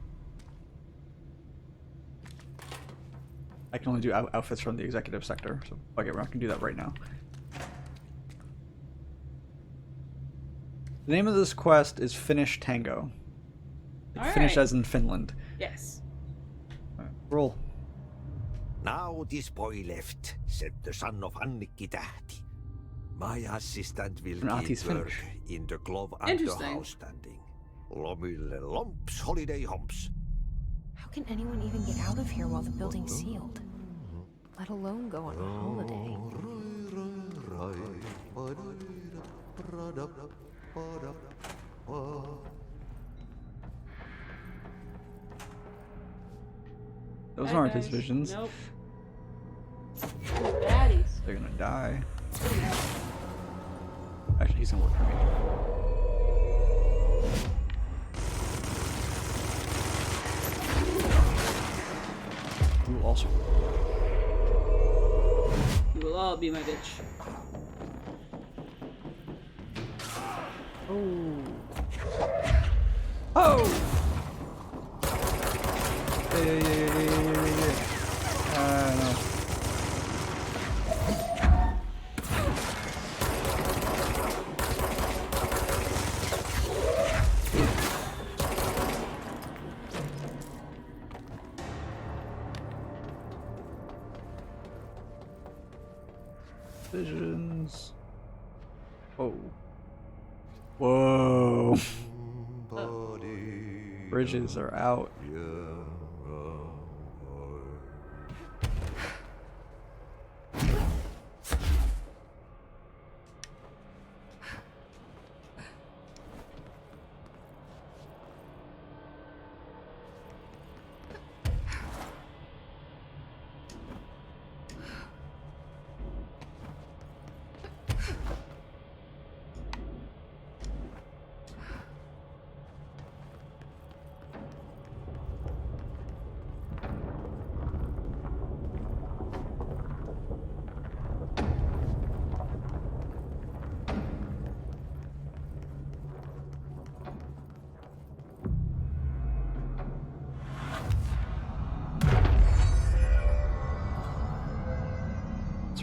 I can only do outfits from the executive sector, so fuck it, we're not gonna do that right now. The name of this quest is Finnish Tango. All Finnish right. as in Finland. Yes. Alright, roll. Now this boy left, said the son of Annikki Tähti. My assistant will And Ahti's give work Finnish. in the glove and the Interesting. house standing. Lomille lomps, holiday humps. How can anyone even get out of here while the building's sealed? Let alone go on a holiday. Those Bad aren't his guys. visions. Nope. Baddies. They're gonna die. Actually, he's gonna work for me. Ooh, also. You will all be my bitch. Oh! Yeah. No. Visions. Whoa. Whoa. Bridges are out.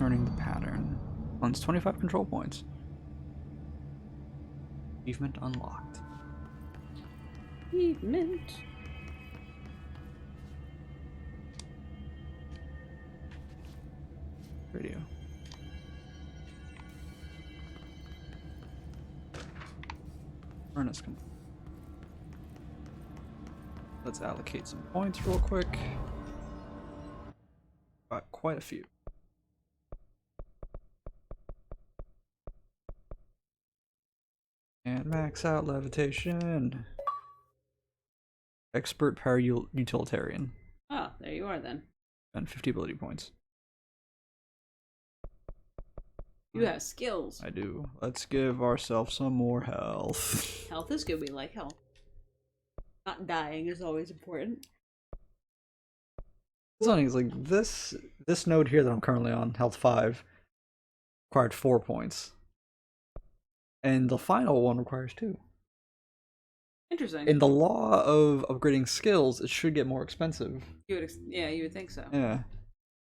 Discerning the pattern. Runs 25 control points. Achievement unlocked. Achievement. Radio. Furnace complete. Let's allocate some points real quick. Got quite a few. And max out levitation. Expert power utilitarian. Oh, there you are then. And 50 ability points. You have skills. I do. Let's give ourselves some more health. Health is good. We like health. Not dying is always important. The funny is like this node here that I'm currently on, health 5, required 4 points. And the final one requires 2. Interesting. In the law of upgrading skills, it should get more expensive. Yeah, you would think so. Yeah.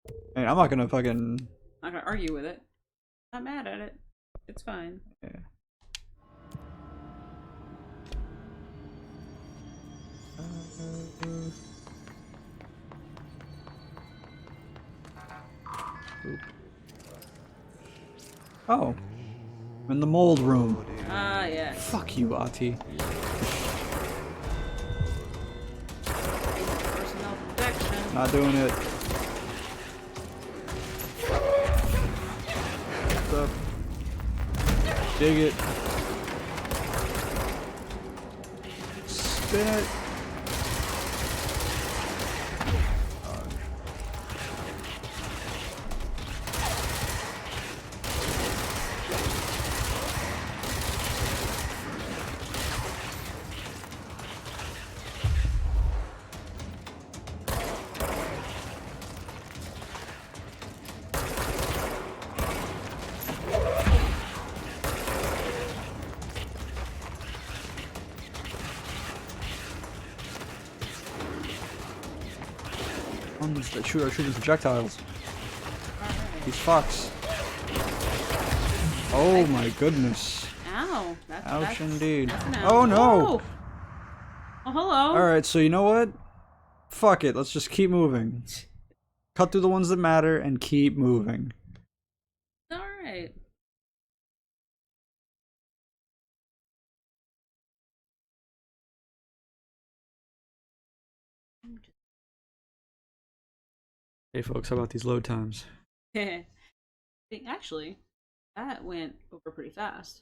I mean, I'm not gonna fucking... I'm not gonna argue with it. Not mad at it. It's fine. Yeah. Oop. Oh. I'm in the mold room. Ah, yeah. Fuck you, Ahti. Personnel protection. Not doing it. What's up? Dig it. Spin it. Ones that shoot are shooting projectiles. These fucks. Oh my goodness. Ow. Ouch indeed. That's an Oh ow. no! Whoa. Oh, hello. Alright, so you know what? Fuck it, let's just keep moving. Cut through the ones that matter and keep moving. Alright. Hey folks, how about these load times? Actually, that went over pretty fast.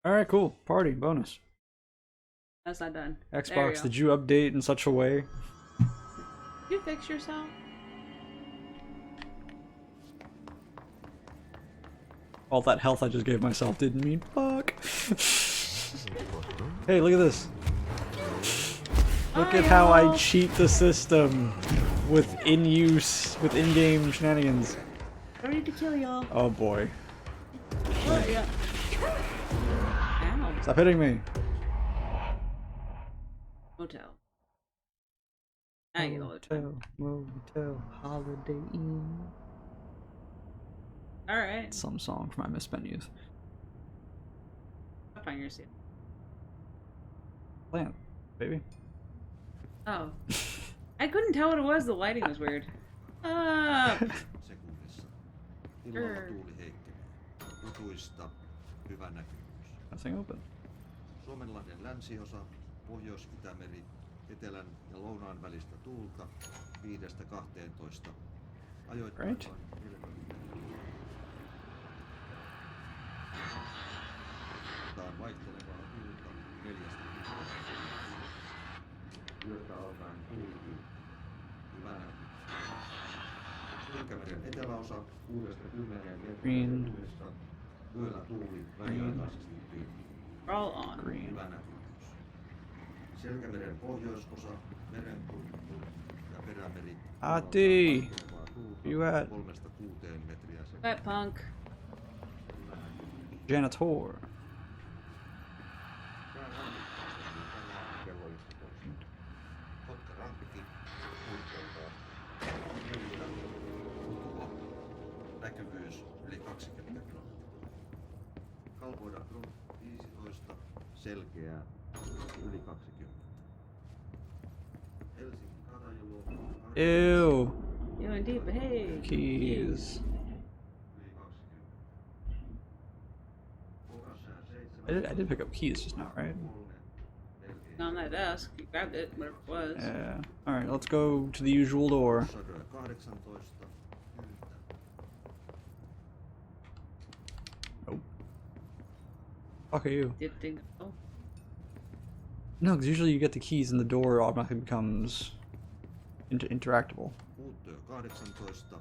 Alright, cool. Party, bonus. That's not done. There you Xbox, go. did you update in such a way? You fix yourself? All that health I just gave myself didn't mean fuck. Hey, look at this. Look at how I cheat the system with in-game shenanigans. Ready to kill y'all. Oh boy. Oh, yeah. Ow. Stop hitting me. Motel. Now you get all the time. Motel, Holiday Inn. Alright. Some song from my misspent youth. I'll find your seat. Plant, baby. Oh. I couldn't tell what it was. The lighting was weird. Sekunnissa. Illalla tuuli heikkenee. Lutuista hyvä näkyvyys. Nothing open. Suomenlahden länsiosa, Pohjois-Itämeri, etelän ja lounaan välistä tuulta 5–12. Ajoittain Right. vain 40. Otetaan vaihtelevaa tuulta 4–10. Yötä alkaen tuuli. Hyvä näkyvyys. Selkämeren eteläosa 6–10 Green. metriä. Yöllä tuuli väliaikaisesti tyhjä. All on. Green. Hyvä näkyvyys. Selkämeren pohjoisosa, merenkurkku ja perämeri. Ahti! Vaihtelevaa tuulta You at? 3–6 metriä Wet sekunnissa. punk. Hyvä näkyvyys. Janitor. Sään lämmittäminen tänään kello 11. Kotkarankki huikkeltaa. Tuo näkyvyys. voidaan front 15, selkeää, yli 20. Helsinki Katajoulu, Ew. Yeah, indeed, but hey. Keys. yli 20. Pokassää 7, I did pick up keys just now, right? 3, melkein. On that desk. You grabbed it, whatever it was. Yeah. Alright, let's go to the usual door. Sarö 18, 10. Nope. Fuck are you? Did they go? No, because usually you get the keys and the door automatically becomes interactable. Muuttoja 18,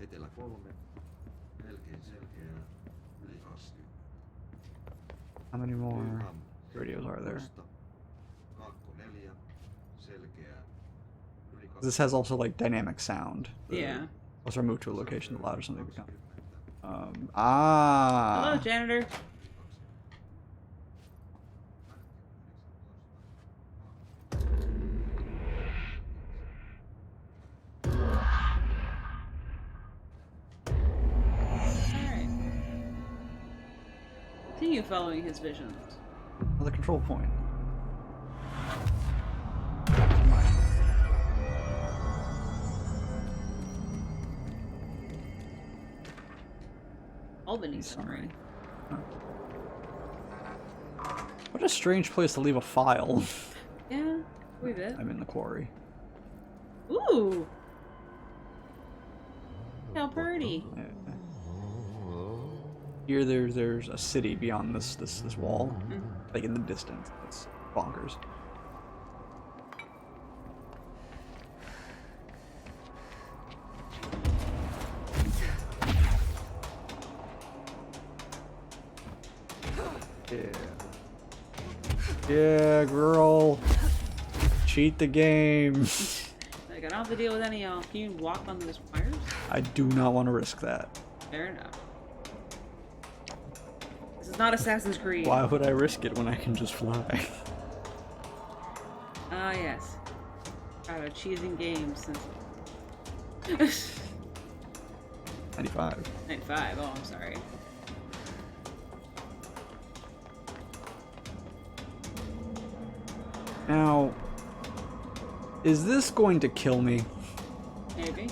etelä 3, melkein selkeää, yli 20. How many more Ylham, radios are there? 17, Kaakko 4, selkeää, yli 20. This has also like dynamic sound. Yeah. Let's move to a location the louder something becomes. 20. Hello, janitor. Alright. Continue following his visions. Another control point. Albany Sorry. summary. What a strange place to leave a file. Yeah, we bit. I'm in the quarry. Ooh! How pretty. Yeah. Here, there's a city beyond this wall, like in the distance. It's bonkers. Yeah. Yeah, girl. Cheat the game. Like, I don't have to deal with any of y'all. Can you walk on those wires? I do not want to risk that. Fair enough. This is not Assassin's Creed. Why would I risk it when I can just fly? Ah, yes. Got a cheesing game since 95. 95. Oh, I'm sorry. Now, is this going to kill me? Maybe.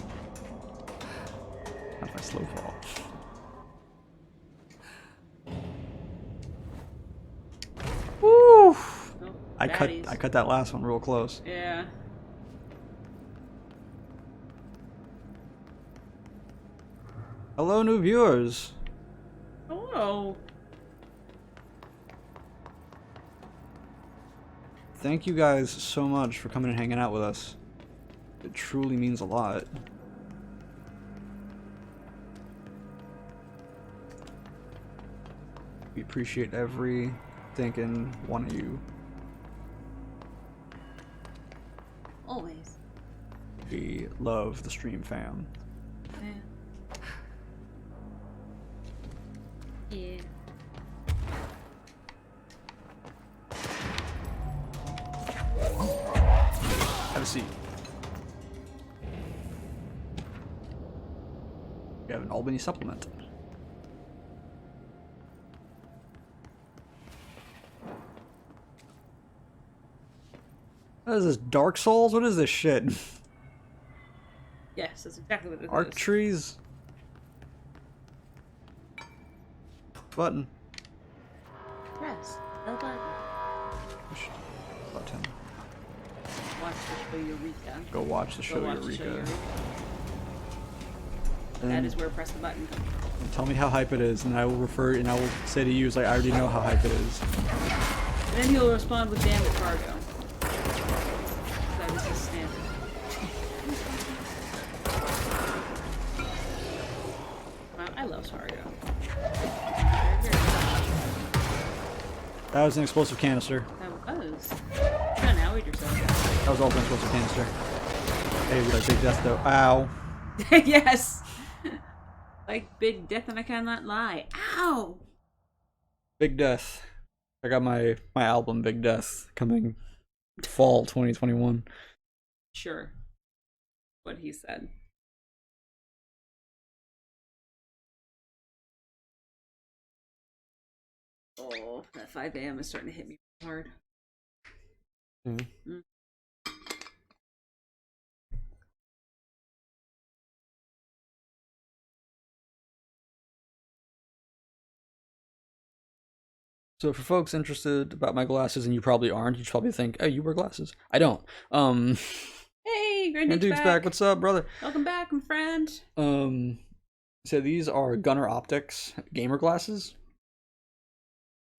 Not if I slow fall. Woo! Oh, I baddies. cut that last one real close. Yeah. Hello, new viewers. Hello. Thank you guys so much for coming and hanging out with us. It truly means a lot. We appreciate every thinking one of you. Always. We love the stream fam. Yeah. Yeah. Have a seat. We have an Albany supplement. What is this, Dark Souls? What is this shit? Yes, that's exactly what it Arc is. trees? Button. Press the button. Push button. Watch the show Eureka. Go watch the show Go watch the show Eureka. Eureka. And That is where press the button comes from. tell me how hype it is, and I will say to you, like, I already know how hype it is. And then he'll respond with damn it, Fargo. That is his standard. Wow, I love Fargo. That was an explosive canister. That was. You gotta now eat yourself. That was also an explosive canister. Hey, we like big death though. Ow. Yes! Like big death and I cannot lie. Ow! Big death. I got my album Big Death coming fall 2021. Sure. What he said. Oh, that 5 a.m. is starting to hit me hard. Mm. Mm. So for folks interested about my glasses, and you probably aren't, you probably think, "Oh, you wear glasses." I don't. Hey, And Granduke's Duke's back. What's up, brother? Welcome back, my friend. So these are Gunner Optics gamer glasses.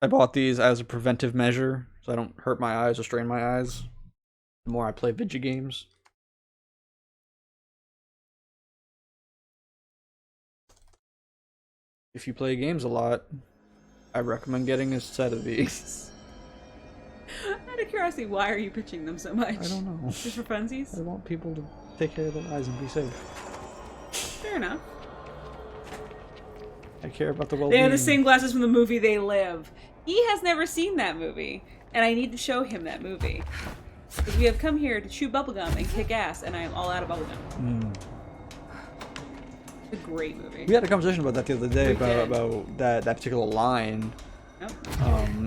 I bought these as a preventive measure, so I don't hurt my eyes or strain my eyes. The more I play video games. If you play games a lot, I recommend getting a set of these. Out of curiosity, why are you pitching them so much? I don't know. Just for funsies? I want people to take care of their lives and be safe. Fair enough. I care about the well-being. They have the same glasses from the movie They Live. He has never seen that movie, and I need to show him that movie. Because we have come here to chew bubblegum and kick ass, and I am all out of bubblegum. It's a great movie. We had a conversation about that the other day, We did. about that particular line. Nope.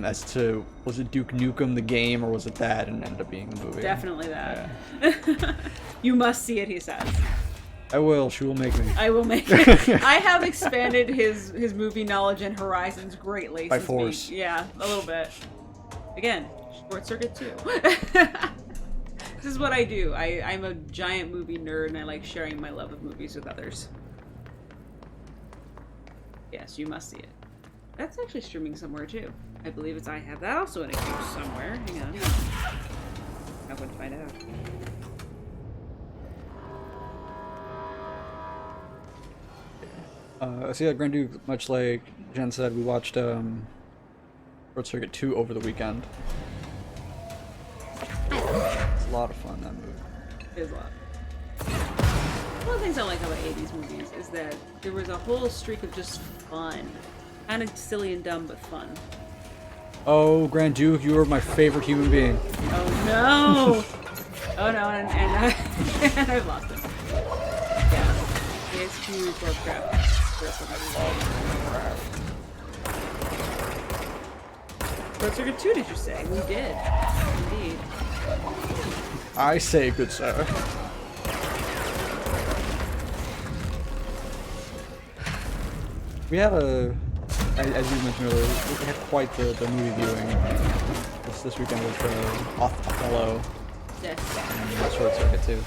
As to, was it Duke Nukem the game, or was it that, and ended up being the movie? Definitely that. Yeah. You must see it, he says. I will. She will make me. I will make it. I have expanded his movie knowledge and horizons greatly. By since force. Yeah, a little bit. Again, Short Circuit 2. This is what I do. I'm a giant movie nerd, and I like sharing my love of movies with others. Yes, you must see it. That's actually streaming somewhere too. I believe it's I have that also in a queue somewhere. Hang on. I would find out. So yeah, Grandu, much like Jen said, we watched Short Circuit 2 over the weekend. It's a lot of fun, that movie. It is a lot. One of the things I like about 80s movies is that there was a whole streak of just fun. Kind of silly and dumb, but fun. Oh, Grand Duke, you are my favorite human being. Oh no! Oh no, and and I've lost him. Yeah. It's huge Lovecraft. Short Circuit 2, did you say? We did. Indeed. I say, good sir. We had as you mentioned earlier, we had quite the movie viewing this weekend with Othello Yes. and Short Circuit 2.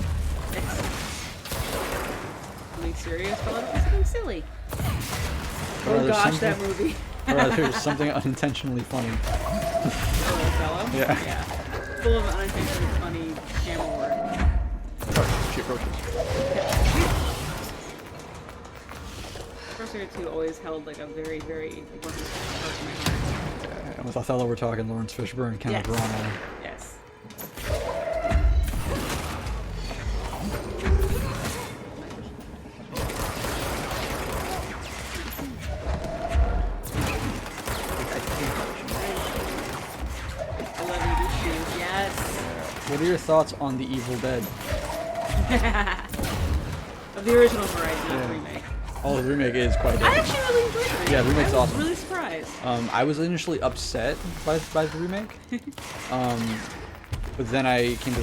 Something serious, but something silly. Or Oh there's gosh, that something- movie. Or there's something unintentionally funny. Othello? Yeah. Yeah. Full of unintentionally funny camera work. She approaches. Short Circuit 2 always held like a very, very important part in my heart. And with Othello, we're talking Lawrence Fishburne, Kenneth Yes. Branagh. Yes. I love you, these shoes. Yes. What are your thoughts on The Evil Dead? Of the original variety, not the remake. Oh, the remake is quite I good. actually really enjoyed the remake. Yeah, the remake's I was awesome. really surprised. I was initially upset by the remake, but then I came to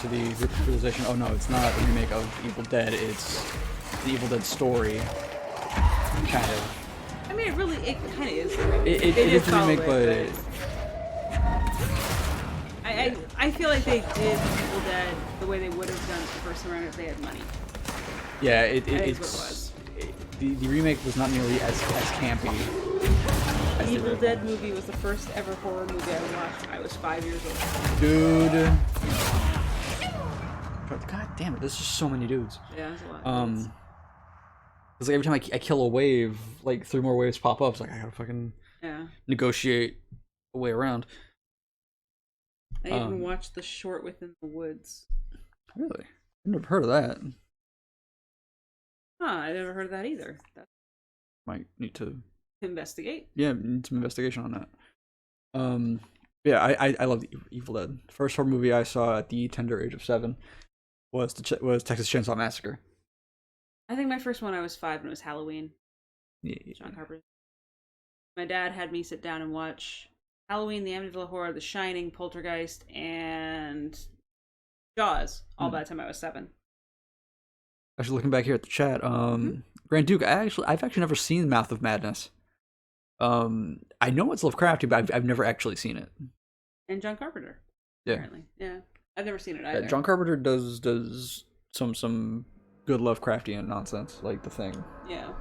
the realization. Oh no, it's not a remake of Evil Dead. It's the Evil Dead story, kind of. I mean, it kind of is. The remake. It is a remake, solid, but I feel like they did Evil Dead the way they would have done it the first time around if they had money. yeah, That is what it it's was. the remake was not nearly as campy. As the Evil original. Dead movie was the first ever horror movie I watched when I was 5 years old. Dude. God damn it! There's just so many dudes. Yeah, that's a lot. It's like every time I kill a wave, like 3 more waves pop up. It's like I gotta fucking Yeah. negotiate a way around. I even watched The Short Within the Woods. Really? I've never heard of that. Huh, I never heard of that either. That's Might need to investigate. need some investigation on that. Yeah, I love the Evil Dead. The first horror movie I saw at the tender age of 7 was Texas Chainsaw Massacre. I think my first one I was 5 and it was Halloween. Yeah. John Carpenter. My dad had me sit down and watch Halloween, The Amityville Horror, The Shining, Poltergeist, and Jaws all by the time I was 7. Actually, looking back here at the chat, Grand Duke, I've actually never seen Mouth of Madness. I know it's Lovecrafty, but I've never actually seen it. And John Carpenter. Yeah. Apparently. Yeah. I've never seen it either. John Carpenter does some good Lovecraftian nonsense, like The Thing. Yeah.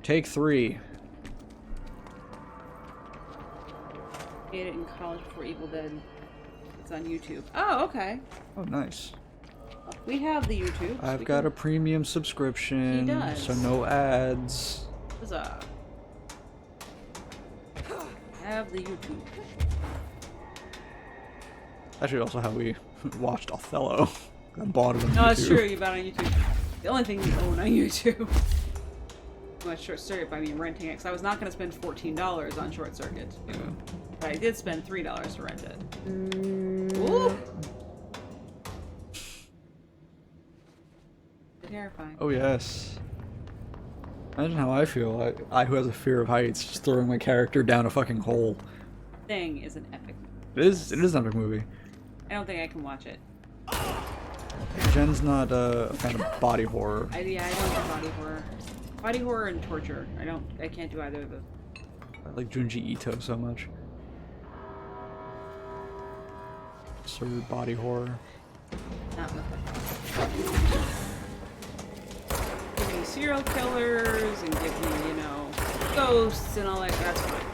Take 3. Made it in college before Evil Dead. It's on YouTube. Oh, okay. Oh, nice. We have the YouTube. I've got a premium subscription, He does. so no ads. Huzzah. Have the YouTube. Actually, also how we watched Othello. I bought it on YouTube. No, it's true. You bought it on YouTube. The only thing you own on YouTube. Well, Short Circuit by me renting it, because I was not going to spend $14 on Short Circuit. Yeah. But I did spend $3 to rent it. Ooh. Terrifying. Oh yes. Imagine how I feel. I who has a fear of heights, just throwing my character down a fucking hole. Thing is an epic. It is an epic movie. I don't think I can watch it. Jen's not a fan of body horror. I don't do body horror. Body horror and torture. I can't do either of those. I like Junji Ito so much. Sir body horror. Not with it. Give me serial killers and give me, ghosts and all that. That's fine.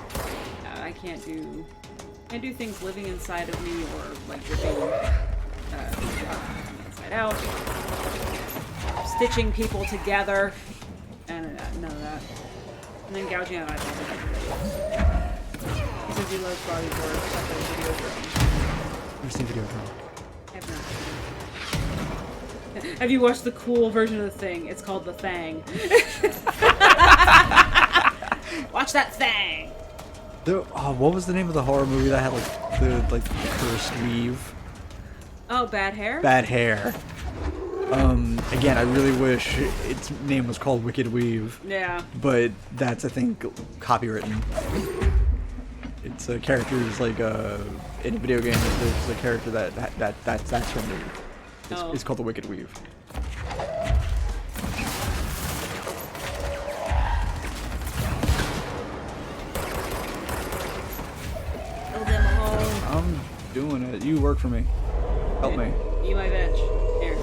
I can't do things living inside of me or like ripping inside out, stitching people together, and none of that. And then gouging out eyeballs. He says he loves body horror stuff in Videodrome. I've seen Videodrome. I have not. Have you watched the cool version of The Thing? It's called The Thang. Watch that Thang! What was the name of the horror movie that had the cursed weave? Oh, Bad Hair? Bad Hair. Again, I really wish its name was called Wicked Weave. Yeah. But that's, I think, copywritten. It's a character who's like in a video game. There's a character that's her move. It's called the Wicked Weave. Kill them all. I'm doing it. You work for me. Help me. You my bitch. Here.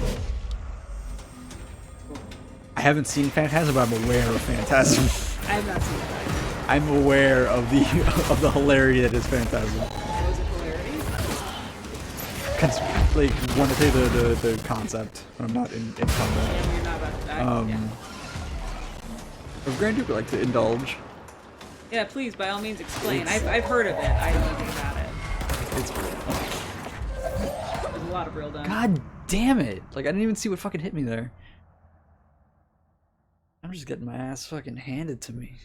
I haven't seen Phantasm, but I'm aware of Phantasm. I have not seen that. I'm aware of the hilarity that is Phantasm. Was it hilarity? Like, want to say the concept, but I'm not in combat. Yeah, you're not about to die. Yeah. If Grand Duke would like to indulge, Yeah, please, by all means, explain. I've heard of it. I don't know anything about it. it's There's a lot of real done. God damn it! Like, I didn't even see what fucking hit me there. I'm just getting my ass fucking handed to me.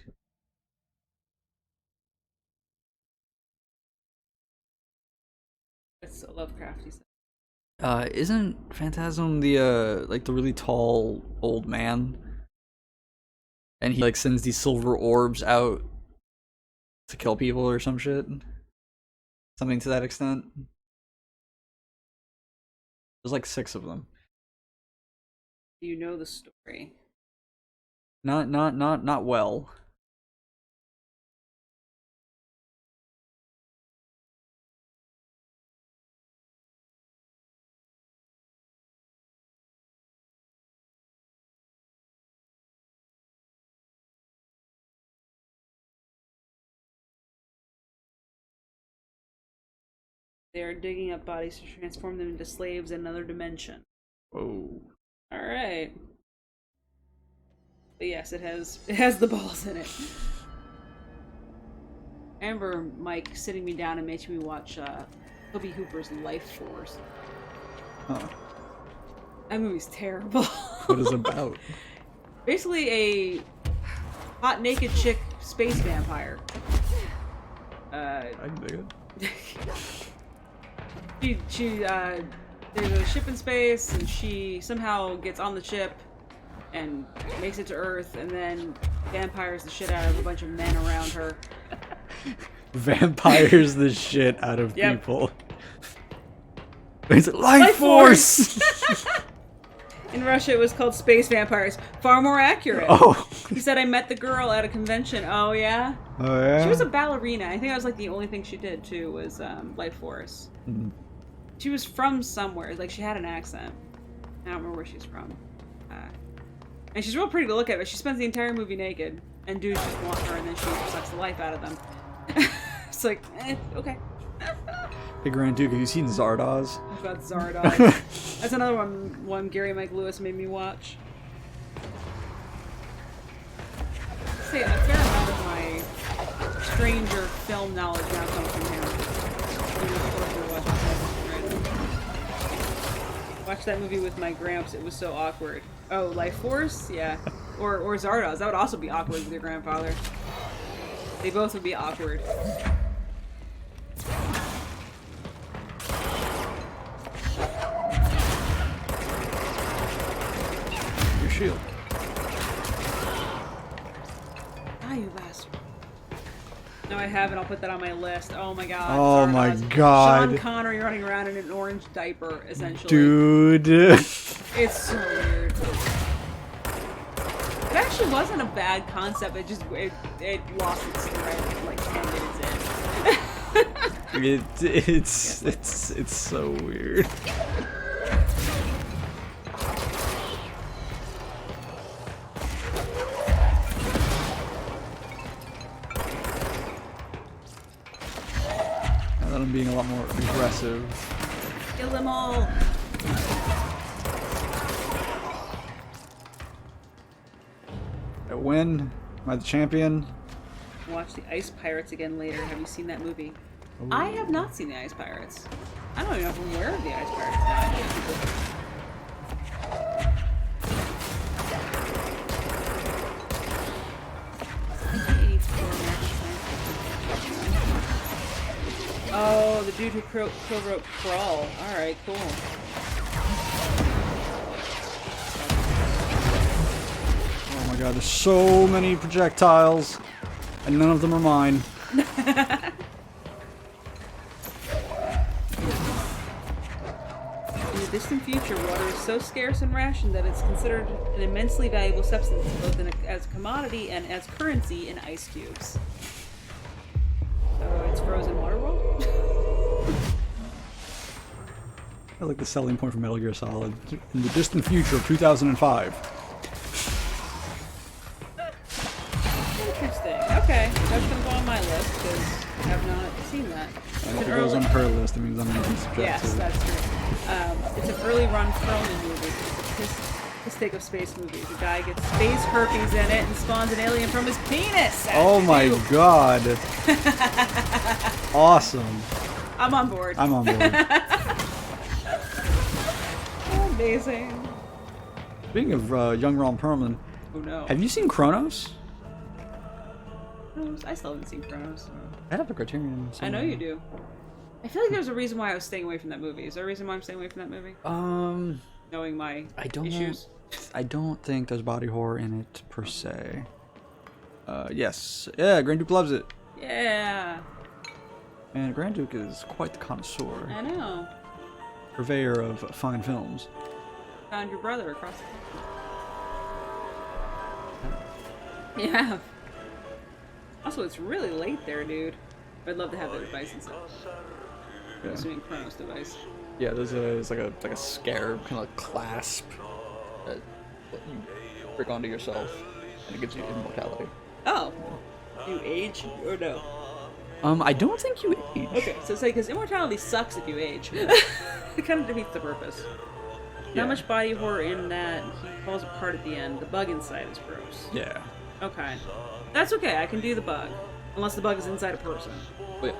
It's so Lovecrafty stuff. Isn't Phantasm the the really tall old man? And he like sends these silver orbs out to kill people or some shit? Something to that extent. There's like 6 of them. Do you know the story? Not well. They are digging up bodies to transform them into slaves in another dimension. Whoa. Alright. But yes, it has the balls in it. I remember Mike sitting me down and making me watch Toby Hooper's Life Force. Huh. That movie's terrible. What is it about? Basically a hot naked chick space vampire. I can dig it. There's a ship in space and she somehow gets on the ship and makes it to Earth, and then vampires the shit out of a bunch of men around her. Vampires the shit out of Yep. people. It's like, life force! In Russia, it was called space vampires. Far more accurate. Oh. He said, I met the girl at a convention. Oh, yeah? Oh, yeah? She was a ballerina. I think that was like the only thing she did, too, was Life Force. Mhm. She was from somewhere. Like, she had an accent. I don't remember where she's from. And she's real pretty to look at, but she spends the entire movie naked. And dudes just want her, and then she sucks the life out of them. It's like, okay. Hey, Grand Duke, have you seen Zardoz? I've got Zardoz. That's another one Gary Mike Lewis made me watch. See, a fair amount of my stranger film knowledge now comes from him. Watch that movie with my gramps. It was so awkward. Oh, Life Force? Yeah. Or Zardoz. That would also be awkward with your grandfather. They both would be awkward. Your shield. Ah, you bastard. No, I haven't. I'll put that on my list. Oh my god. Oh my Zardoz. god. Sean Connery running around in an orange diaper, essentially. Dude. It's so weird. It actually wasn't a bad concept. It just it lost its thread like 10 minutes in. It's so weird. Now that I'm being a lot more aggressive. Kill them all. I win. Am I the champion? Watch the Ice Pirates again later. Have you seen that movie? I have not seen the Ice Pirates. I don't even know if I'm aware of the Ice Pirates now. Oh, the dude who co-wrote Crawl. Alright, cool. Oh my god, there's so many projectiles, and none of them are mine. In the distant future, water is so scarce and rationed that it's considered an immensely valuable substance, both as a commodity and as currency in ice cubes. So it's frozen water world? I like the selling point for Metal Gear Solid. In the distant future of 2005. Interesting. Okay, that's gonna go on my list because I have not seen that. And if it goes on her list, it means I'm going to be subject Yes, to. that's true. It's an early run Perlman movie. It's a take of space movies. A guy gets space herpes in it and spawns an alien from his penis. Oh my god. Awesome. I'm on board. I'm on board. Amazing. Speaking of young Ron Perlman, Oh no. have you seen Kronos? I still haven't seen Kronos. I have the Criterion. I know you do. I feel like there's a reason why I was staying away from that movie. Is there a reason why I'm staying away from that movie? Knowing my issues? I don't think there's body horror in it per se. Yes. Yeah, Grand Duke loves it. Yeah. And Grand Duke is quite the connoisseur. I know. Purveyor of fine films. Found your brother across the Yeah. Also, it's really late there, dude. I'd love to have that device inside. Yeah. Assuming Kronos device. Yeah, there's like a scarab kind of clasp that you bring onto yourself, and it gives you immortality. Oh. You age or no? I don't think you age. Okay, so it's like, because immortality sucks if you age. It kind of defeats the purpose. Yeah. Not much body horror in that. He falls apart at the end. The bug inside is gross. Yeah. Okay. That's okay, I can do the bug. Unless the bug is inside a person. But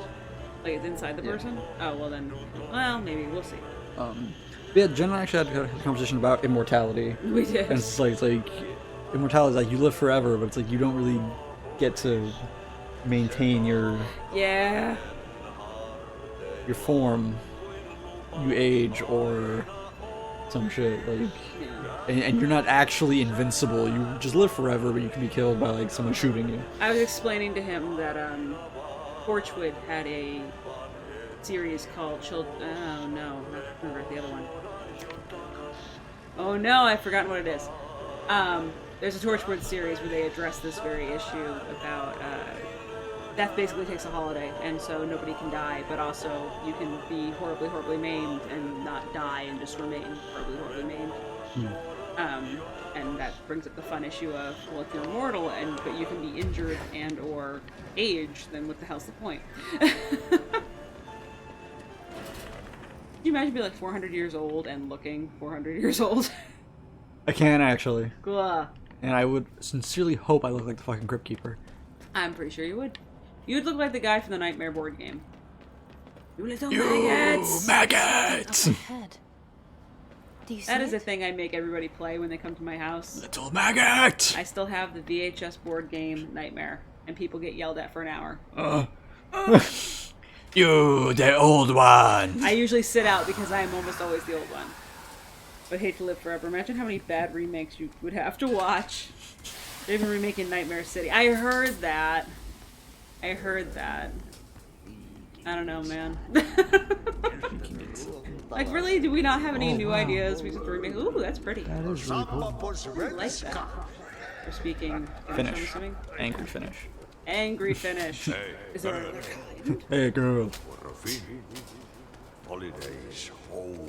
Like, it's inside the person? Oh, well then, well, maybe, we'll see. yeah, Jen and I actually had a conversation about immortality. We did. And it's like immortality is like you live forever, but it's like you don't really get to maintain your Yeah. form. You age or some shit like, Yeah. and you're not actually invincible. You just live forever, but you can be killed by like someone shooting you. I was explaining to him that Torchwood had a series called Oh no, not remember the other one. Oh no, I've forgotten what it is. There's a Torchwood series where they address this very issue about death basically takes a holiday, and so nobody can die, but also you can be horribly, horribly maimed and not die and just remain horribly, horribly maimed. And that brings up the fun issue of, well, if you're immortal but you can be injured and or aged, then what the hell's the point? Can you imagine being like 400 years old and looking 400 years old? I can actually, Ugh. and I would sincerely hope I look like the fucking Crypt Keeper. I'm pretty sure you would. You would look like the guy from the Nightmare board game. You little maggots! Maggots! Up ahead. Do you see That is a it? thing I make everybody play when they come to my house. Little maggot! I still have the VHS board game Nightmare, and people get yelled at for an hour. You, the old one. I usually sit out because I am almost always the old one. But hate to live forever. Imagine how many bad remakes you would have to watch. They're even remaking Nightmare City. I heard that. I don't know, man. Like, really? Do we not have any new ideas? We just remake. Ooh, that's pretty. That is really cool. I like that. We're speaking Finnish, I'm Finish. assuming? Angry finish. Angry Finnish. Is there another kind? Hey, girl. Holidays holy.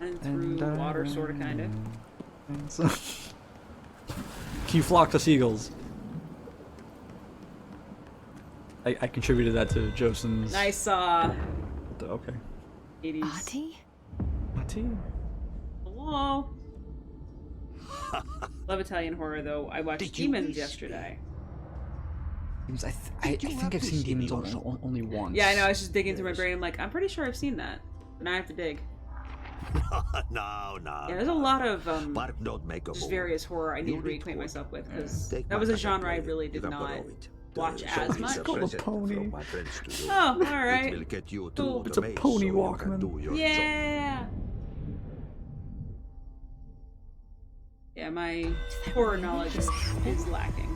And through water, sort of, kind of. Can you flock to seagulls? I contributed that to Josen's. I saw Okay. 80s. Ahti? Ahti? Hello. Love Italian horror, though. I watched Demons yesterday. I think I've seen Demons only once. Yeah, I know. I was just digging through my brain. I'm like, I'm pretty sure I've seen that. But now I have to dig. No. Yeah, there's a lot of Bark don't make a just move. various horror I need to You reacquaint did myself with, because Take that my was a cassette genre I player. really You did can not borrow it. watch The as shop is much. a Called a present pony. from my friends to you. Oh, alright. It will get you Cool. to It's the a maze pony so you Walkman. can do your job. Yeah. Yeah, my horror knowledge is lacking.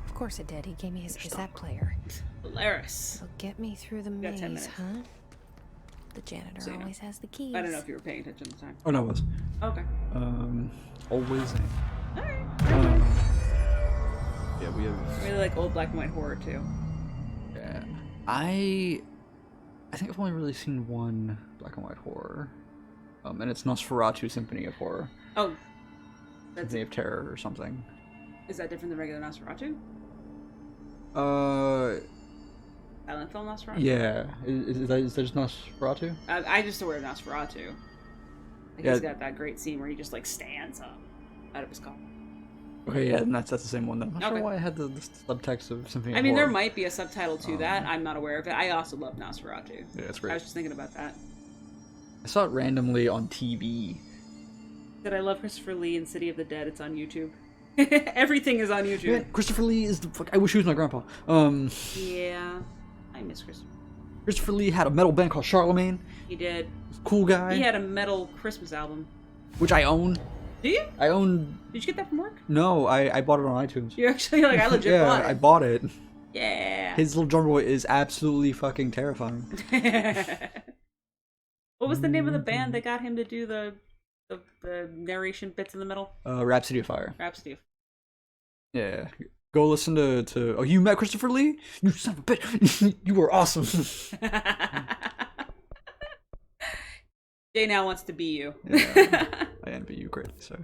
Of course it did. He gave me his cassette player. Polaris. It'll get me through the got 10 maze, minutes. huh? The janitor So, you know. always has the keys. I don't know if you were paying attention at the time. Oh no, it was. Okay. Always. Alright. Yeah, we have. I really like old black and white horror too. Yeah. I think I've only really seen one black and white horror, and it's Nosferatu Symphony of Horror, Oh, that's Symphony of Terror or something. is that different than regular Nosferatu? Silent film Nosferatu? Yeah. Is that just Nosferatu? I just aware of Nosferatu. Like, Yeah. he's got that great scene where he just like stands up out of his coffin. Okay, yeah, and that's the same one. Then I'm not Okay. sure why I had the subtext of Symphony of I mean, Horror. there might be a subtitle to that. I'm not aware of it. I also love Nosferatu. Yeah, it's I great. was just thinking about that. I saw it randomly on TV. That I love Christopher Lee in City of the Dead. It's on YouTube. Everything is on YouTube. Yeah, Christopher Lee is the fuck. I wish he was my grandpa. Yeah, I miss Christopher. Christopher Lee had a metal band called Charlemagne. He did. Cool guy. He had a metal Christmas album. Which I own. Do you? I own. Did you get that from work? No, I bought it on iTunes. You actually like I legit Yeah, bought it. I bought it. Yeah. His little drummer boy is absolutely fucking terrifying. What was the name of the band that got him to do the narration bits in the middle? Rhapsody of Fire. Rhapsody. Yeah. Go listen to. Oh, you met Christopher Lee? You son of a bitch! You were awesome. Jay now wants to be you. Yeah, I envy you greatly, sir.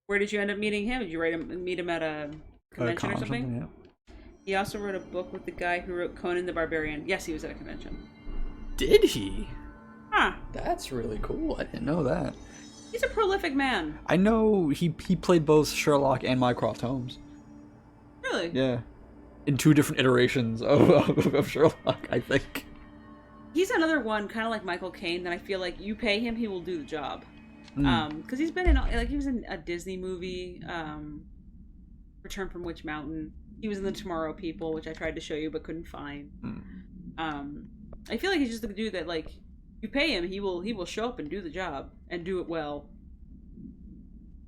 Where did you end up meeting him? Did you meet him at a convention or Con something? Yeah. He also wrote a book with the guy who wrote Conan the Barbarian. Yes, he was at a convention. Did he? Huh. That's really cool. I didn't know that. He's a prolific man. I know he played both Sherlock and Mycroft Holmes. Really? Yeah. In two different iterations of Sherlock, I think. He's another one, kind of like Michael Caine, that I feel like you pay him, he will do the job. Mm. Because he's been in, like, he was in a Disney movie, Return from Witch Mountain. He was in The Tomorrow People, which I tried to show you but couldn't find. Mm. I feel like he's just the dude that, like, You pay him, he will show up and do the job and do it well.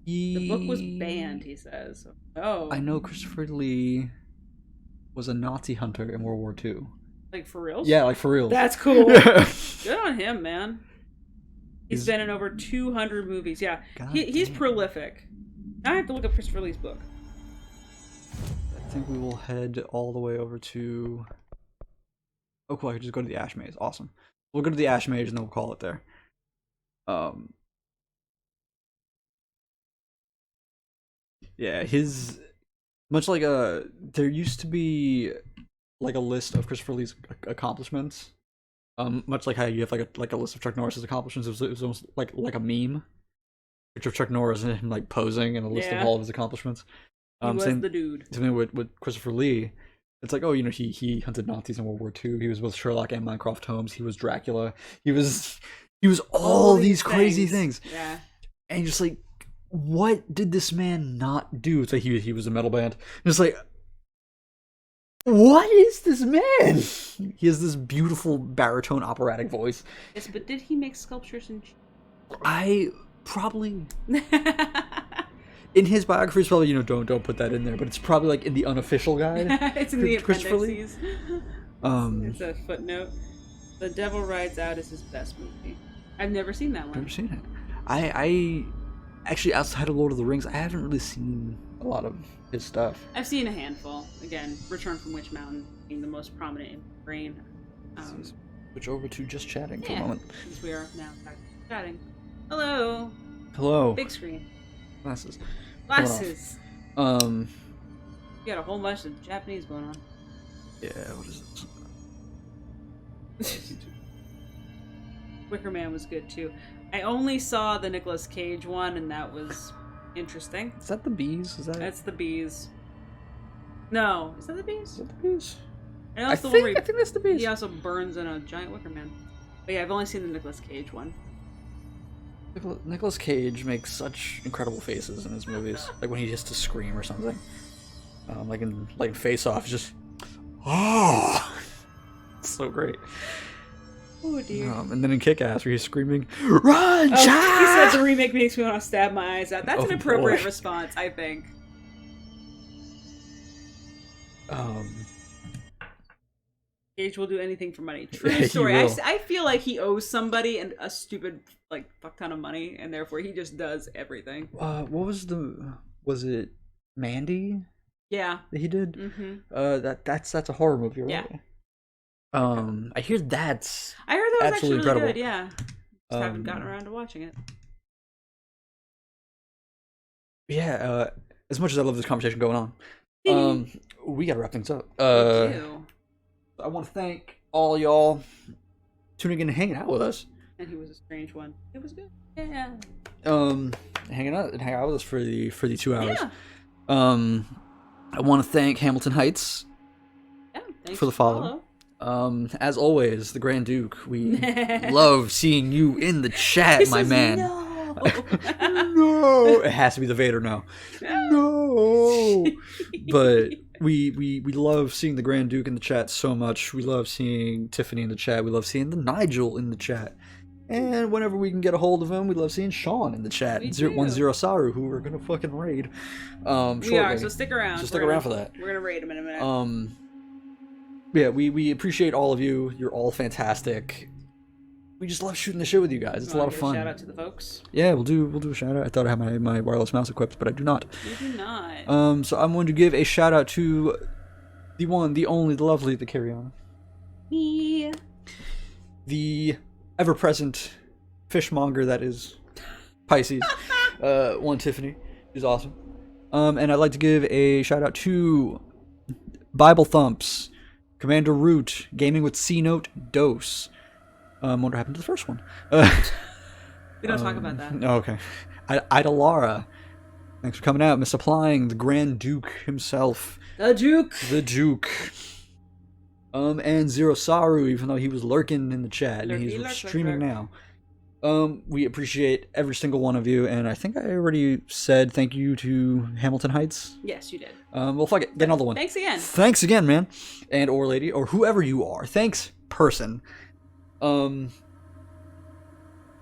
The book was banned, he says. Oh. I know Christopher Lee was a Nazi hunter in World War II. Like for real? Yeah, like for real. That's cool. Good on him, man. He's been in over 200 movies. Yeah, he's prolific. Now I have to look up Christopher Lee's book. I think we will head all the way over to... Oh, cool, I could just go to the Ash Maze. Awesome. We'll go to the Ash Maze and then we'll call it there. Yeah, his... Much like there used to be like a list of Christopher Lee's accomplishments. Much like how you have like a list of Chuck Norris's accomplishments. It was almost like a meme. Picture of Chuck Norris and him like posing and a list of all of his accomplishments. He was the dude. Same with Christopher Lee. It's like, oh, you know, he hunted Nazis in World War II. He was with Sherlock and Mycroft Holmes. He was Dracula. He was all these crazy things. Yeah. And you're just like, what did this man not do? It's like he was a metal band. It's like, what is this man? He has this beautiful baritone operatic voice. Yes, but did he make sculptures in... I probably... In his biography, it's probably, you know, don't put that in there, but it's probably like in the unofficial guide. It's in the appendices. It's a footnote. The Devil Rides Out is his best movie. I've never seen that one. Never seen it. I actually, outside of Lord of the Rings, I haven't really seen a lot of his stuff. I've seen a handful. Again, Return from Witch Mountain being the most prominent in my brain. Switch over to just chatting for a moment. Since we are now chatting. Hello. Hello. Big screen. Glasses. Glasses. You You got a whole bunch of Japanese going on. Yeah, what is it? Wicker Man was good too. I only saw the Nicolas Cage one, and that was interesting. Is that the bees? Is that? That's the bees. No, is that the bees? Is that the bees? I think that's the bees. He also burns in a giant Wicker Man. But yeah, I've only seen the Nicolas Cage one. Nicolas Cage makes such incredible faces in his movies. Like when he has to scream or something. Like in Face Off, it's just it's so great. Oh dear. And then in Kick-Ass, where he's screaming, "Run, He child!" says the remake makes me want to stab my eyes out. That's an appropriate boy. response, I think. Cage will do anything for money. True Yeah, he story. will. I feel like he owes somebody a stupid fuck ton of money, and therefore he just does everything. What was it Mandy Yeah. that he did? Mm-hmm. That's a horror movie, right? Yeah. I hear that's I heard that was actually absolutely really incredible. good. Yeah. Just haven't gotten around to watching it. Yeah. As much as I love this conversation going on, we gotta wrap things up. Me too. I want to thank all y'all tuning in and hanging out with us. And he was a strange one. It was good. Yeah. Hang out with us for the 2 hours. Yeah. I want to thank Hamilton Heights Yeah. Thanks for the follow. As always, the Grand Duke, we love seeing you in the chat, He my says man. No. No, it has to be the Vader now. No, but we love seeing the Grand Duke in the chat so much. We love seeing Tiffany in the chat. We love seeing the Nigel in the chat. And whenever we can get a hold of him, we love seeing Sean in the chat. We 010 Saru, who we're gonna fucking raid. We are, shortly. so stick around. So stick around for that. We're gonna raid him in a minute. Yeah, we appreciate all of you. You're all fantastic. We just love shooting the shit with you guys. It's a lot of fun. Shout out to the folks. Yeah, we'll do a shout out. I thought I had my wireless mouse equipped, but I do not. You do not. So I'm going to give a shout out to the one, the only, the lovely, the Carry-On. Me. The ever-present fishmonger that is Pisces. One Tiffany. She's awesome. And I'd like to give a shout out to Bible Thumps, Commander Root, Gaming with C Note, Dose. Wonder what happened to the first one. We don't talk about that. Okay. Ida Lara. Thanks for coming out. Misapplying the Grand Duke himself. The Duke. The Duke. And Zero Saru, even though he was lurking in the chat, and he's streaming now. We appreciate every single one of you, and I think I already said thank you to Hamilton Heights. Yes, you did. Well, fuck it. Get another one. Thanks again. Thanks again, man. And or lady, or whoever you are. Thanks, person.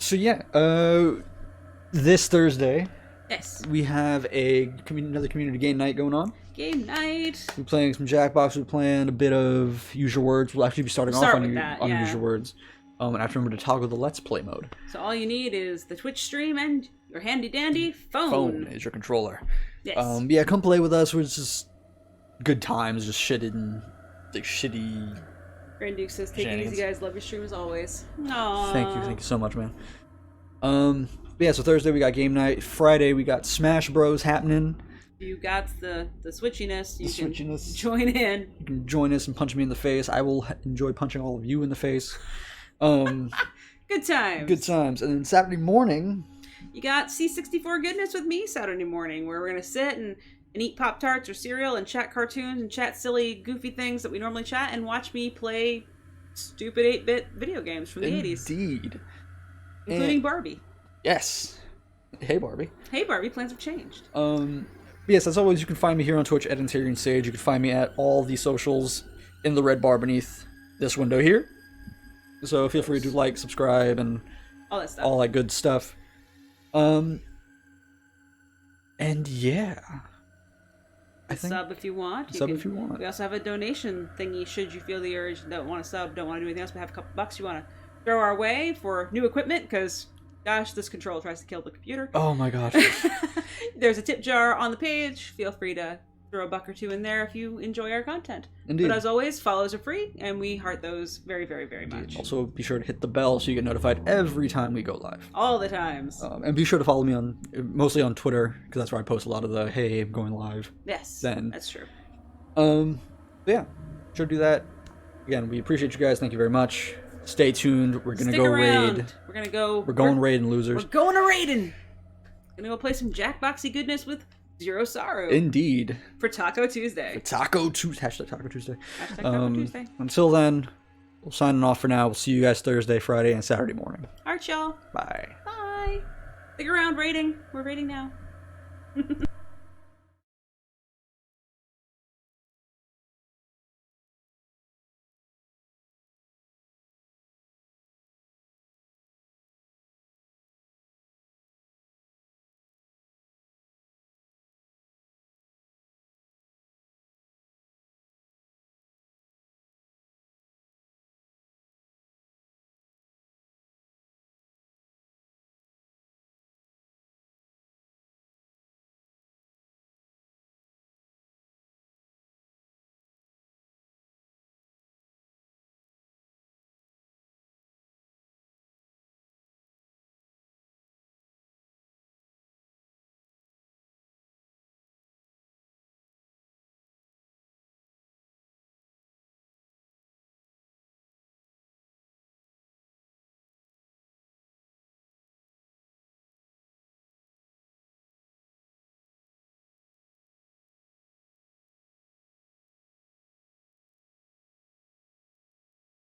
So yeah, this Thursday Yes. we have another community game night going on. Game night. We're playing some Jackbox. We're playing a bit of Use Your Words. We'll actually be starting off on Use Your Words. And I have to remember to toggle the Let's Play mode. So all you need is the Twitch stream and your handy dandy phone. Phone is your controller. Yes. Yeah, come play with us. We're just good times, just shitting, like shitty. Grand Duke says, "Take it easy, guys. Love your stream as always." Aww. Thank you so much, man. Yeah, so Thursday we got game night. Friday we got Smash Bros happening. You got the switchiness. You can switchiness. join in. You can join us and punch me in the face. I will enjoy punching all of you in the face. Good times. Good times. And then Saturday morning, you got C64 goodness with me Saturday morning, where we're gonna sit and eat Pop-Tarts or cereal and chat cartoons and chat silly, goofy things that we normally chat and watch me play stupid 8-bit video games from the 80s. Indeed. Including Barbie. Yes. Hey, Barbie. Hey, Barbie. Plans have changed. Yes, as always, you can find me here on Twitch at Interior Sage. You can find me at all the socials in the red bar beneath this window here. So feel free to like, subscribe, and all that stuff. All that good stuff. And yeah. Sub if you want. If you want. We also have a donation thingy should you feel the urge, don't want to sub, don't want to do anything else, we have a couple bucks you want to throw our way for new equipment, because gosh, this control tries to kill the computer. Oh my gosh. There's a tip jar on the page. Feel free to throw a buck or two in there if you enjoy our content. Indeed. But as always, follows are free, and we heart those very, very, very much. Also, be sure to hit the bell so you get notified every time we go live. All the times. And be sure to follow me mostly on Twitter, because that's where I post a lot of the, hey, I'm going live. Yes, then. That's true. Yeah, sure to do that. Again, we appreciate you guys. Thank you very much. Stay tuned. We're going to go around. raid. We're going raiding, losers. We're going to raiding. Gonna go play some Jackboxy goodness with Zero Sorrow. Indeed. For Taco Tuesday. Taco Tuesday. Hashtag Taco Tuesday. Hashtag Taco Tuesday. Until then, we'll sign off for now. We'll see you guys Thursday, Friday, and Saturday morning. Alright, y'all. Bye. Bye. Stick around raiding. We're raiding now.